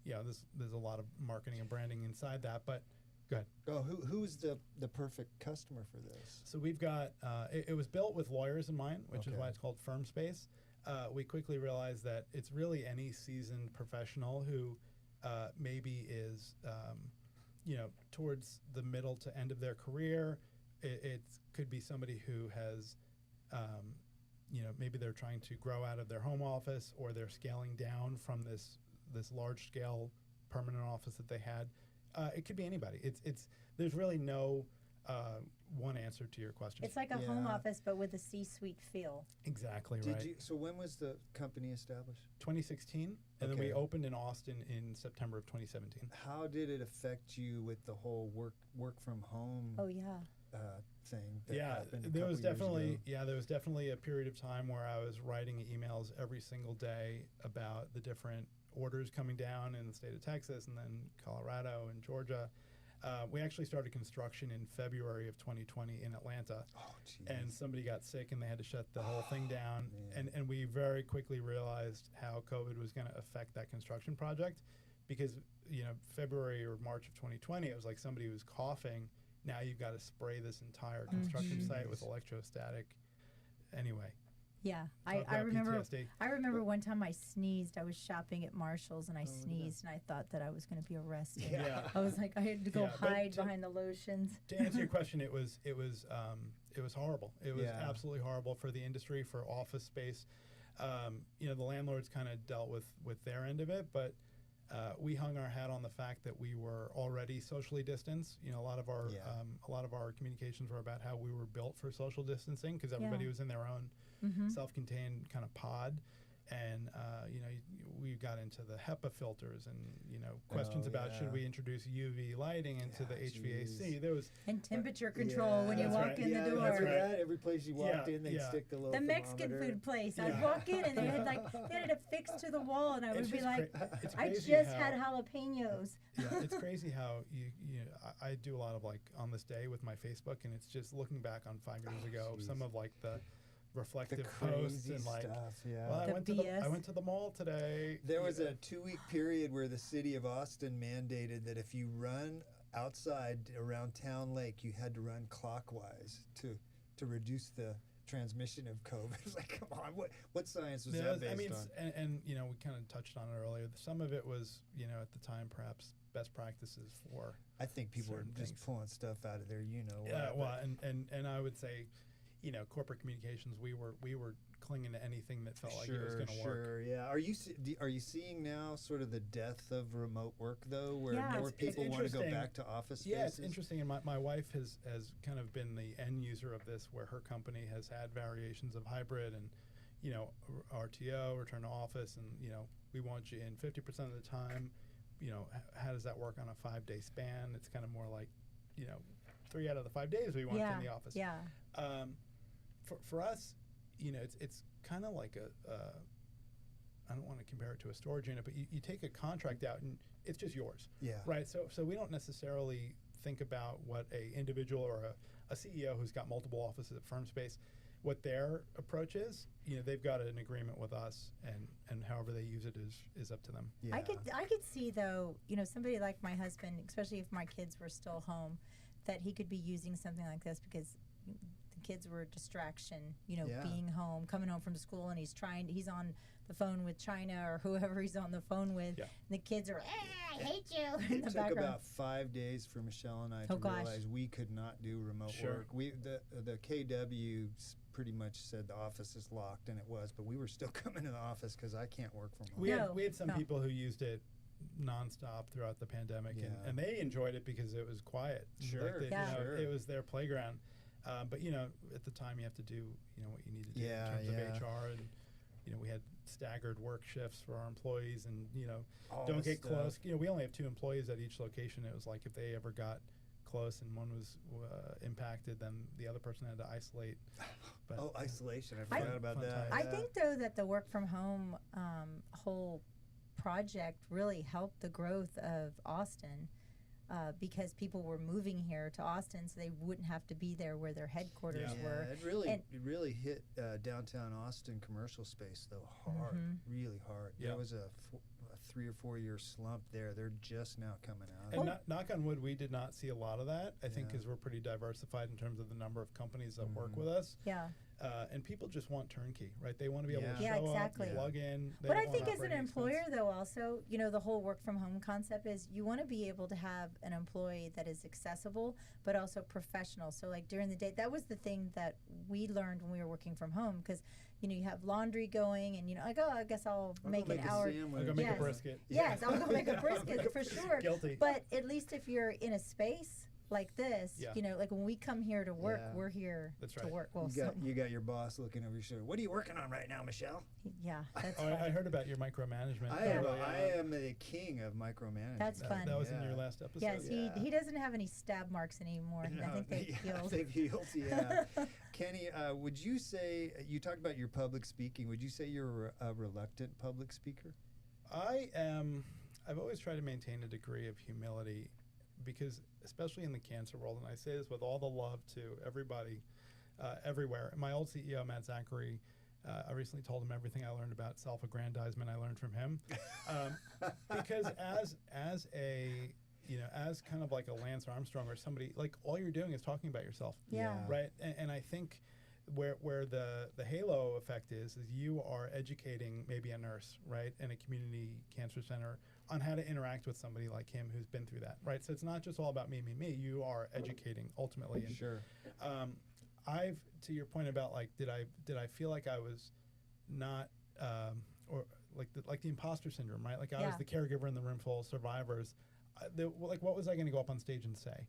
There's a lot of marketing and branding inside that, but go ahead. Oh, who's the perfect customer for this? So we've got, it was built with lawyers in mind, which is why it's called Firmspace. We quickly realized that it's really any seasoned professional who maybe is, towards the middle to end of their career. It could be somebody who has, maybe they're trying to grow out of their home office, or they're scaling down from this large scale permanent office that they had. It could be anybody. There's really no one answer to your question. It's like a home office, but with a C-suite feel. Exactly right. So when was the company established? 2016, and then we opened in Austin in September of 2017. How did it affect you with the whole work from home? Oh yeah. Thing. There was definitely a period of time where I was writing emails every single day about the different orders coming down in the state of Texas, and then Colorado and Georgia. We actually started construction in February of 2020 in Atlanta, and somebody got sick and they had to shut the whole thing down. And we very quickly realized how COVID was going to affect that construction project, because February or March of 2020, it was like somebody was coughing. Now you've got to spray this entire construction site with electrostatic. Anyway. Yeah, I remember. PTSD. I remember one time I sneezed. I was shopping at Marshall's and I sneezed, and I thought that I was going to be arrested. Yeah. I was like, I had to go hide behind the lotions. To answer your question, it was horrible. It was absolutely horrible for the industry, for office space. The landlords kind of dealt with their end of it, but we hung our hat on the fact that we were already socially distanced. A lot of our communications were about how we were built for social distancing, because everybody was in their own self-contained kind of pod, and we got into the HEPA filters and questions about should we introduce UV lighting into the HVAC. There was temperature control when you walk in the door. That every place you walked in, they'd stick the little the Mexican food place. I'd walk in and they had it affixed to the wall, and I would be like, I just had jalapenos. Yeah, it's crazy how I do a lot of on this day with my Facebook, and it's just looking back on 5 years ago, some of the reflective posts and stuff, well, I went to the mall today. There was a 2-week period where the city of Austin mandated that if you run outside around Town Lake, you had to run clockwise to reduce the transmission of COVID. It's like, come on, what science was that based on? And we kind of touched on it earlier. Some of it was, at the time, perhaps best practices for. I think people are just pulling stuff out of there. And I would say, corporate communications, we were clinging to anything that felt like it was going to work. Sure, yeah. Are you seeing now sort of the death of remote work, though, where more people want to go back to office spaces? Yeah, it's interesting. And my wife has kind of been the end user of this, where her company has had variations of hybrid and, RTO, return to office, and, we want you in 50% of the time. How does that work on a 5-day span? It's kind of more like, 3 out of the 5 days we want you in the office. Yeah. For us, it's kind of like I don't want to compare it to a storage unit, but you take a contract out and it's just yours. Yeah. Right. So we don't necessarily think about what a individual or a CEO who's got multiple offices at Firmspace. what their approach is, they've got an agreement with us, and however they use it is up to them. Yeah. I could see though, somebody like my husband, especially if my kids were still home, that he could be using something like this because the kids were a distraction, being home, coming home from school, and he's on the phone with China or whoever he's on the phone with. Yeah. And the kids are, I hate you in the It took background. about 5 days for Michelle and I to realize we could not do remote work. The KW pretty much said the office is locked, and it was, but we were still coming to the office because I can't work from home. We had some people who used it nonstop throughout the pandemic, and they enjoyed it because it was quiet. Sure, it was their playground. But at the time you have to do what you need to do in terms of HR, and we had staggered work shifts for our employees, and don't get close. We only have 2 employees at each location. It was like if they ever got close and one was impacted, then the other person had to isolate. But isolation! I forgot about that. I think though that the work from home whole project really helped the growth of Austin. Because people were moving here to Austin, so they wouldn't have to be there where their headquarters were. It really hit downtown Austin commercial space though hard, really hard. Yeah. There was a 3 or 4 year slump there. They're just now coming out. And knock on wood, we did not see a lot of that. I think because we're pretty diversified in terms of the number of companies that work with us. Yeah. And people just want turnkey, right? They want to be able to show up, plug in. But I think as an employer, though, also, the whole work from home concept is you want to be able to have an employee that is accessible, but also professional. So, like during the day, that was the thing that we learned when we were working from home because, you have laundry going and, I guess I'll make an hour. I'll go make a brisket. Yes, I'll go make a brisket for sure. Guilty. But at least if you're in a space like this, like when we come here to work, we're here to work. Well, you got your boss looking over your shoulder. What are you working on right now, Michelle? Yeah, that's I heard about your micromanagement. I am the king of micromanagement. That's fun. That was in your last episode. Yes, he doesn't have any stab marks anymore. No, I think they've healed. They've healed, yeah. Kenny, would you say, you talked about your public speaking, would you say you're a reluctant public speaker? I've always tried to maintain a degree of humility because especially in the cancer world, and I say this with all the love to everybody everywhere. My old CEO, Matt Zachary, I recently told him everything I learned about self-aggrandizement I learned from him. Because as kind of like a Lance Armstrong or somebody, like all you're doing is talking about yourself. Yeah. Right? And I think where the halo effect is you are educating maybe a nurse, right, in a community cancer center on how to interact with somebody like him who's been through that, right? So it's not just all about me. You are educating ultimately. And, sure. I've, to your point about like, did I feel like I was not, or like the imposter syndrome, right? Like I was the caregiver in the room full of survivors. What was I going to go up on stage and say?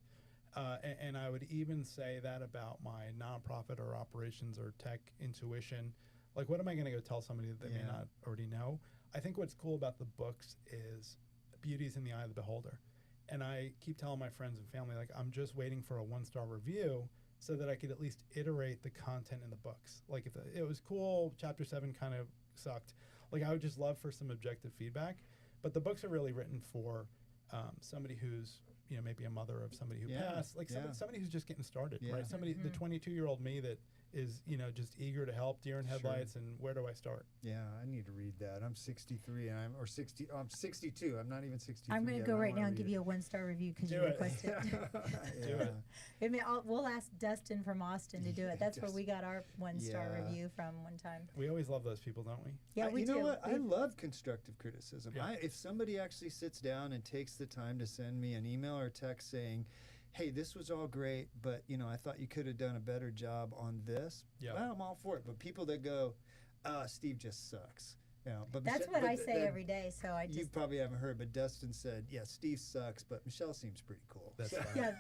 And I would even say that about my nonprofit or operations or tech intuition. Like, what am I going to go tell somebody that they may not already know? I think what's cool about the books is beauty's in the eye of the beholder. And I keep telling my friends and family, like, I'm just waiting for a 1-star review so that I could at least iterate the content in the books. Like, if it was cool, chapter 7 kind of sucked. Like, I would just love for some objective feedback. But the books are really written for somebody who's, maybe a mother of somebody who passed, like somebody who's just getting started, right? Somebody, the 22-year-old me that is, just eager to help, deer in headlights, and where do I start? Yeah, I need to read that. I'm 63 and I'm 62. I'm not even 63. I'm going to go right now and give you a 1-star review because you requested it. Do it. I mean, we'll ask Dustin from Austin to do it. That's where we got our 1-star review from one time. We always love those people, don't we? Yeah, we do. You know what? I love constructive criticism. Yeah. If somebody actually sits down and takes the time to send me an email or text saying, hey, this was all great, but I thought you could have done a better job on this. Yeah. Well, I'm all for it. But people that go, Steve just sucks. But that's what I say every day. So I just, you probably haven't heard, but Dustin said, yeah, Steve sucks, but Michelle seems pretty cool. That's right. Yeah.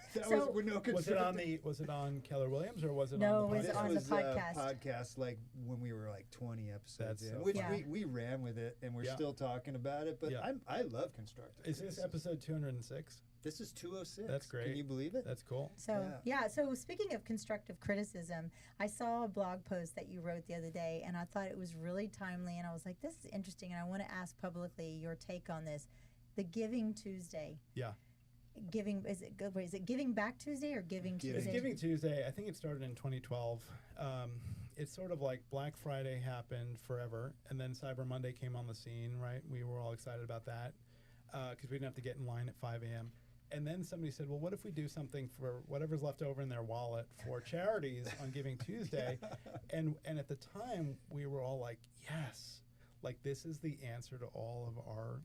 Was it on Keller Williams or was it on the podcast? No, it was on the podcast. Podcast like when we were like 20 episodes in, so which we ran with it and we're still talking about it. But I love constructive. Is this episode 206? This is 206. That's great. Can you believe it? That's cool. So so speaking of constructive criticism, I saw a blog post that you wrote the other day, and I thought it was really timely, and I was like, this is interesting, and I want to ask publicly your take on this. The Giving Tuesday. Yeah. Is it Giving Back Tuesday or Giving Tuesday? It's Giving Tuesday. I think it started in 2012. it's sort of like Black Friday happened forever, and then Cyber Monday came on the scene, right? We were all excited about that because we didn't have to get in line at 5 a.m. And then somebody said, well, what if we do something for whatever's left over in their wallet for charities on Giving Tuesday? And at the time, we were all like, yes, like this is the answer to all of our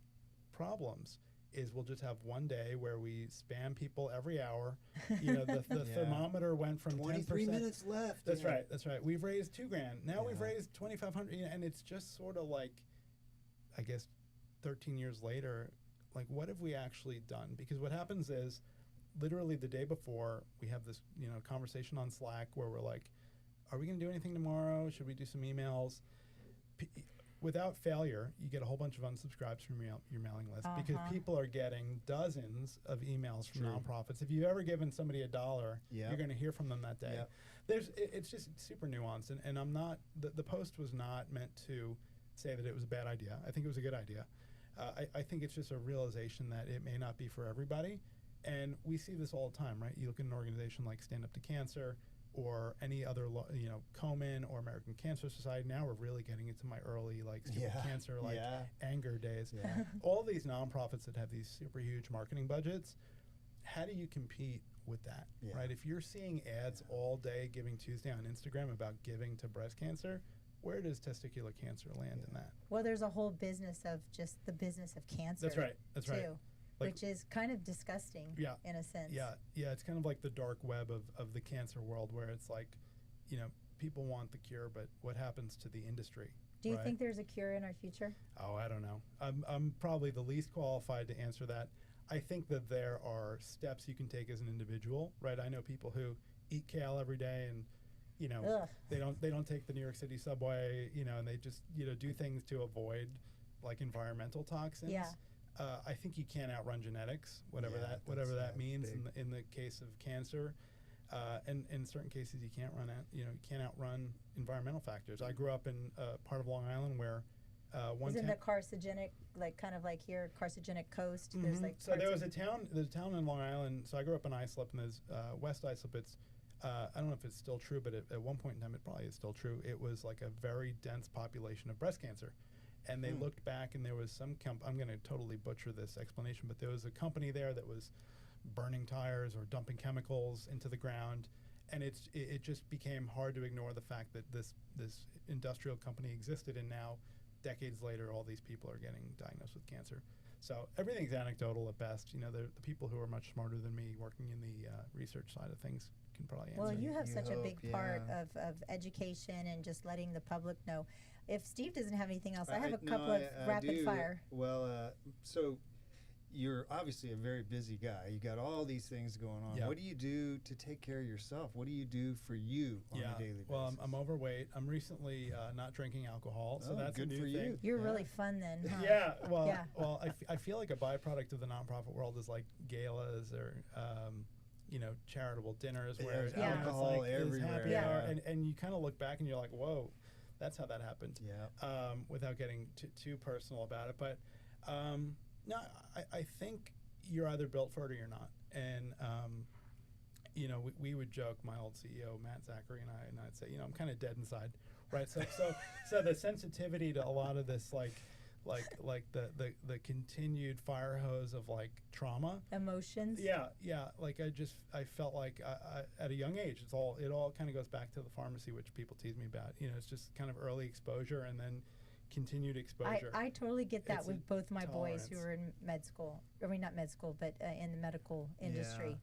problems. Is we'll just have one day where we spam people every hour. You know, the thermometer went from 23 10%. minutes left. That's right. That's right. We've raised $2,000. Now we've raised 2,500. You know, and it's just sort of like, I guess, 13 years later, like what have we actually done? Because what happens is, literally the day before, we have this conversation on Slack where we're like, are we going to do anything tomorrow? Should we do some emails? Without failure, you get a whole bunch of unsubscribes from your mailing list because people are getting dozens of emails from nonprofits. If you've ever given somebody $1, you're going to hear from them that day. It's just super nuanced, and I'm not. The post was not meant to say that it was a bad idea. I think it was a good idea. I think it's just a realization that it may not be for everybody, and we see this all the time, right? You look at an organization like Stand Up to Cancer, or any other, Komen or American Cancer Society. Now we're really getting into my early, stupid cancer, anger days. Yeah. All these nonprofits that have these super huge marketing budgets, how do you compete with that, right? If you're seeing ads all day Giving Tuesday on Instagram about giving to breast cancer, where does testicular cancer land in that? Well, there's a whole business of just the business of cancer. That's right. That's too. right. Which is kind of disgusting in a sense. Yeah, it's kind of like the dark web of the cancer world where it's like, people want the cure, but what happens to the industry? Do you think there's a cure in our future? Oh, I don't know. I'm probably the least qualified to answer that. I think that there are steps you can take as an individual, right? I know people who eat kale every day and, they don't take the New York City subway, and they just, do things to avoid like environmental toxins. Yeah. I think you can't outrun genetics, whatever that means in the case of cancer, and in certain cases you can't outrun environmental factors. I grew up in part of Long Island where isn't the carcinogenic kind of like here carcinogenic coast? There's there's a town in Long Island. So I grew up in Islip, and there's West Islip. It's I don't know if it's still true, but at one point in time it probably is still true. It was like a very dense population of breast cancer. And they looked back, and there was some I'm going to totally butcher this explanation, but there was a company there that was burning tires or dumping chemicals into the ground, and it just became hard to ignore the fact that this industrial company existed, and now, decades later, all these people are getting diagnosed with cancer. So everything's anecdotal at best. The people who are much smarter than me working in the research side of things can probably answer. Well, you have such a big part of education and just letting the public know. If Steve doesn't have anything else, I have a couple of rapid fire. Well, so you're obviously a very busy guy. You got all these things going on. What do you do to take care of yourself? What do you do for you on a daily basis? Well, I'm overweight. I'm recently not drinking alcohol, so that's good a new for thing. you. You're really fun then, huh? Yeah. Well, I feel like a byproduct of the nonprofit world is like galas or charitable dinners where alcohol everywhere. Happy hour, and you kind of look back and you're like, whoa. That's how that happened. Yeah. Without getting too personal about it, but no, I think you're either built for it or you're not. And we would joke, my old CEO Matt Zachary and I'd say, I'm kind of dead inside, right? So the sensitivity to a lot of this, like the continued fire hose of like trauma, emotions. Yeah. Like I felt like I, at a young age, it all kind of goes back to the pharmacy, which people tease me about. It's just kind of early exposure and then continued exposure. I totally get that with both my tolerance. boys who are in med school. I mean, not med school, but in the medical industry.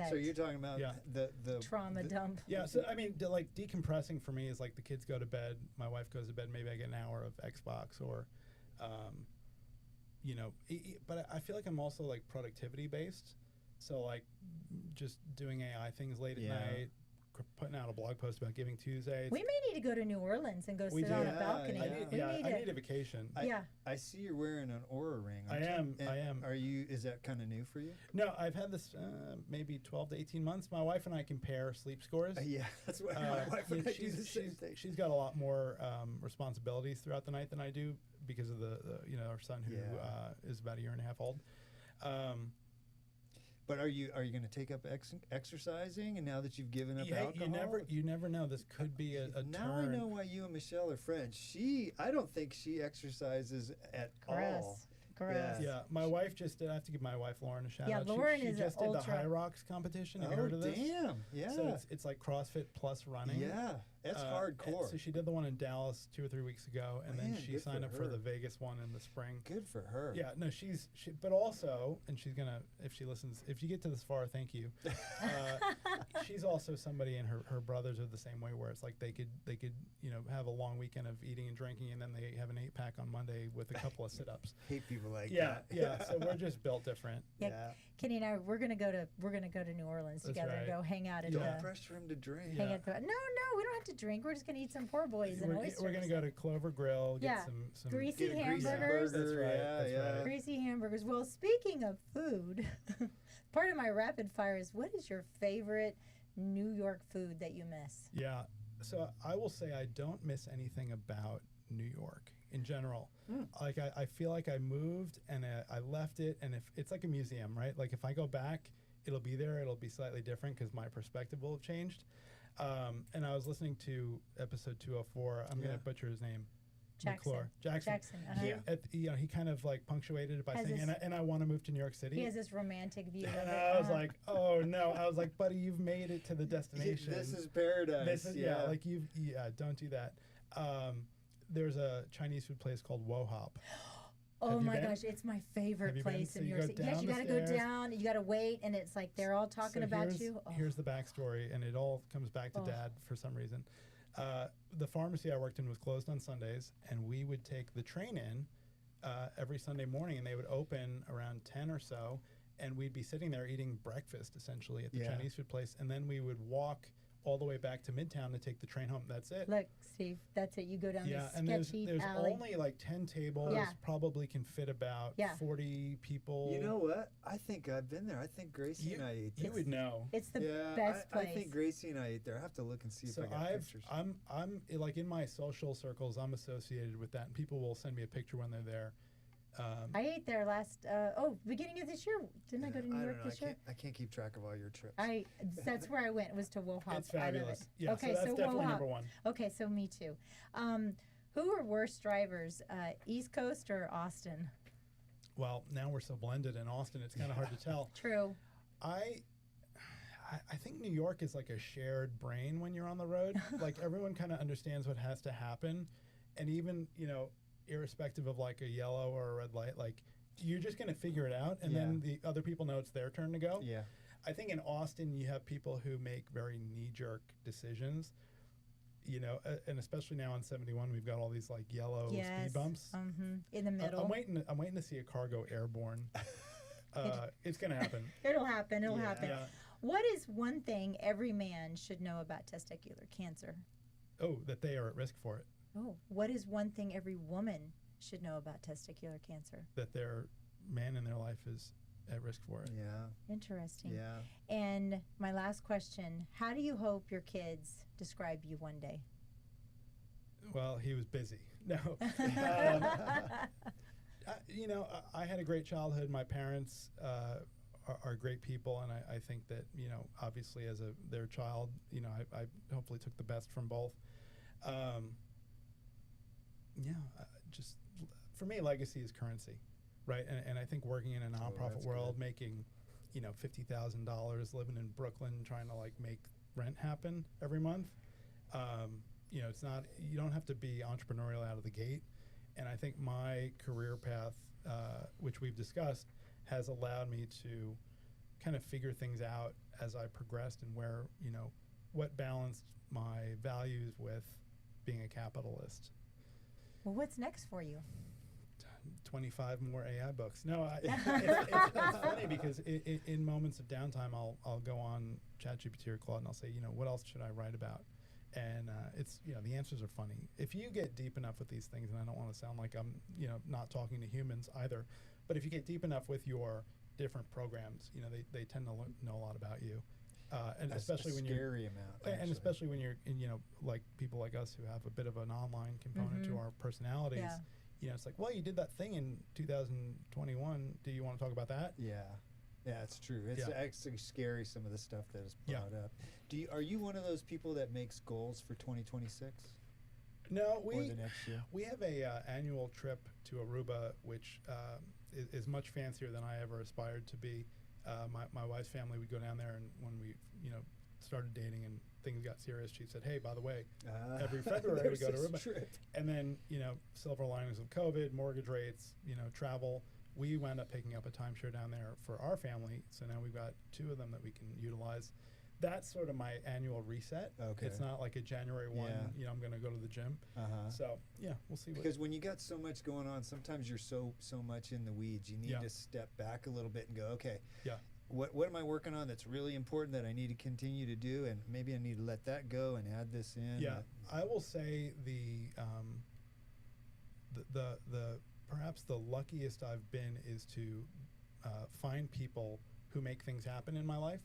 So you're talking about the trauma dump. Yeah. So I mean, like decompressing for me is like the kids go to bed, my wife goes to bed, maybe I get an hour of Xbox or. But I feel like I'm also like productivity based. So like just doing AI things late at night, putting out a blog post about Giving Tuesday. We may need to go to New Orleans and go sit on a balcony. I need a vacation. I see you're wearing an Oura ring. I am. Is that kind of new for you? No, I've had this maybe 12 to 18 months. My wife and I compare sleep scores. That's what my wife and I do the same thing. She's got a lot more responsibilities throughout the night than I do because of our son who is about a year and a half old. But are you going to take up exercising? And now that you've given up alcohol, you never know. This could be a now turn. I know why you and Michelle are friends. I don't think she exercises at all. Gross. Yeah, my wife just did. I have to give my wife Lauren a shout out. Lauren she is just did the ultra. High Rocks competition. Have you heard of this? Damn! Yeah. So it's like CrossFit plus running. Yeah, that's hardcore. So she did the one in Dallas 2 or 3 weeks ago, and then she good signed for up for her. the Vegas one in the spring. Good for her. Yeah, no, but also, and she's gonna, if she listens, if you get to this far, thank you. She's also somebody, and her brothers are the same way, where it's like they could have a long weekend of eating and drinking, and then they have an 8-pack on Monday with a couple of sit-ups. Hate people like Yeah, that. yeah. So we're just built different. Yeah. Kenny and I, we're gonna go to New Orleans That's together and right. go hang out at Don't pressure him to drink. hang at the. No, we don't have to drink. We're just gonna eat some poor boys and oysters. We're gonna go to Clover Grill, get some greasy Get a hamburgers. Greasy burger, That's right. yeah. Greasy hamburgers. Well, speaking of food, part of my rapid fire is, what is your favorite New York food that you miss? Yeah. So I will say I don't miss anything about New York in general. Like I feel like I moved and I left it, and if it's like a museum, right? Like if I go back, it'll be there. It'll be slightly different because my perspective will have changed. And I was listening to episode 204. I'm gonna butcher his name. Jackson. McClure. Jackson. Uh-huh. He kind of like punctuated it by Has saying, this- and I want to move to New York City. He has this romantic view of And it. I was like, oh no. I was like, buddy, you've made it to the destination. This is paradise. This is, like don't do that. There's a Chinese food place called Wo Hop. Oh Have you my been? gosh, it's my favorite Have you been? place So in New you York go City. Yes, down you the got to go stairs. down. You got to wait, and it's like they're all talking about you. Oh. Here's the backstory, and it all comes back to Dad for some reason. The pharmacy I worked in was closed on Sundays, and we would take the train in every Sunday morning, and they would open around 10 or so, and we'd be sitting there eating breakfast essentially at the Chinese food place, and then we would walk all the way back to Midtown to take the train home. That's it. Look, Steve, that's it. You go down this and sketchy there's alley. only like 10 tables. Yeah. Probably can fit about 40 people. You know what? I think I've been there. I think Gracie and I ate there. You would know. It's the Yeah, best place. I think Gracie and I ate there. I have to look and see if I got pictures. I'm like in my social circles, I'm associated with that, and people will send me a picture when they're there. I ate there beginning of this year. Didn't I go to New York this year? I can't keep track of all your trips. That's where I went. It was to Wo Hop. It's fabulous. Yeah, Okay, so that's definitely Wo Hop. number one. Okay, so me too. Who are worse drivers, East Coast or Austin? Well, now we're so blended in Austin, it's kind of hard to tell. True. I think New York is like a shared brain when you're on the road. Like everyone kind of understands what has to happen, and even irrespective of like a yellow or a red light, like you're just going to figure it out, and then the other people know it's their turn to go. Yeah. I think in Austin you have people who make very knee-jerk decisions, and especially now on 71 we've got all these like yellow speed bumps. In the middle. I'm waiting to see a car go airborne. It's going to happen. It'll happen. It'll happen. Yeah. What is one thing every man should know about testicular cancer? Oh, that they are at risk for it. Oh, what is one thing every woman should know about testicular cancer? That their man in their life is at risk for it. Yeah. Interesting. Yeah. And my last question, how do you hope your kids describe you one day? Well, he was busy. No. I had a great childhood. My parents are great people, and I think that, obviously as their child, I hopefully took the best from both. Just for me, legacy is currency, right? And I think working in a nonprofit world, making, $50,000, living in Brooklyn, trying to like make rent happen every month. It's not, you don't have to be entrepreneurial out of the gate. And I think my career path, which we've discussed, has allowed me to kind of figure things out as I progressed, and where, what balanced my values with being a capitalist. Well, what's next for you? 25 more AI books. No, it's funny because in moments of downtime, I'll go on ChatGPT or Claude and I'll say, what else should I write about? And it's, the answers are funny. If you get deep enough with these things, and I don't want to sound like I'm, not talking to humans either, but if you get deep enough with your different programs, they tend to know a lot lot about you. And That's especially when scary you're, amount, and especially when you're in, like people like us who have a bit of an online component to our personalities. Yeah. It's like, well, you did that thing in 2021. Do you want to talk about that? Yeah. Yeah, it's true. It's actually scary, some of the stuff that is brought up. Are you one of those people that makes goals for 2026? No, or the next year? we have a annual trip to Aruba, which is much fancier than I ever aspired to be. My wife's family would go down there, and when we started dating and things got serious, she said, "Hey, by the way, every February we go to Aruba." Trip. And then silver linings of COVID, mortgage rates, travel. We wound up picking up a timeshare down there for our family, so now we've got 2 of them that we can utilize. That's sort of my annual reset. Okay. It's not like a January 1, I'm going to go to the gym. So, we'll see. Because when you got so much going on, sometimes you're so much in the weeds. You need to step back a little bit and go, okay, what am I working on that's really important that I need to continue to do, and maybe I need to let that go and add this in. Yeah, I will say the perhaps the luckiest I've been is to find people who make things happen in my life.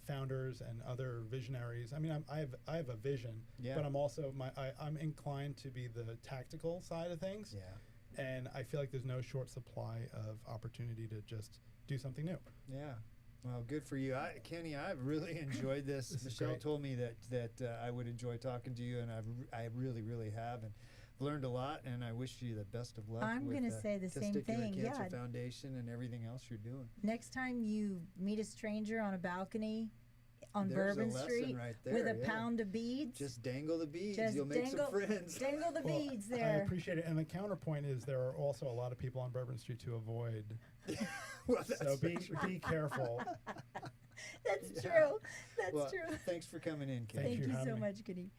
Founders and other visionaries. I mean, I have a vision, but I'm also I'm inclined to be the tactical side of things. Yeah. And I feel like there's no short supply of opportunity to just do something new. Yeah. Well, good for you, Kenny. I've really enjoyed this. Michelle told me that I would enjoy talking to you, and I really, really have, and learned a lot. And I wish you the best of luck. I'm going to say the same thing. Testicular Cancer Foundation and everything else you're doing. Next time you meet a stranger on a balcony on There's Bourbon a lesson Street right there, with a pound of beads, just dangle the beads. Just You'll make some friends. Dangle the beads there. I appreciate it. And the counterpoint is there are also a lot of people on Bourbon Street to avoid. Well, so be careful. That's true. That's true. Thanks for coming in, Kenny. Thank you so much, Kenny.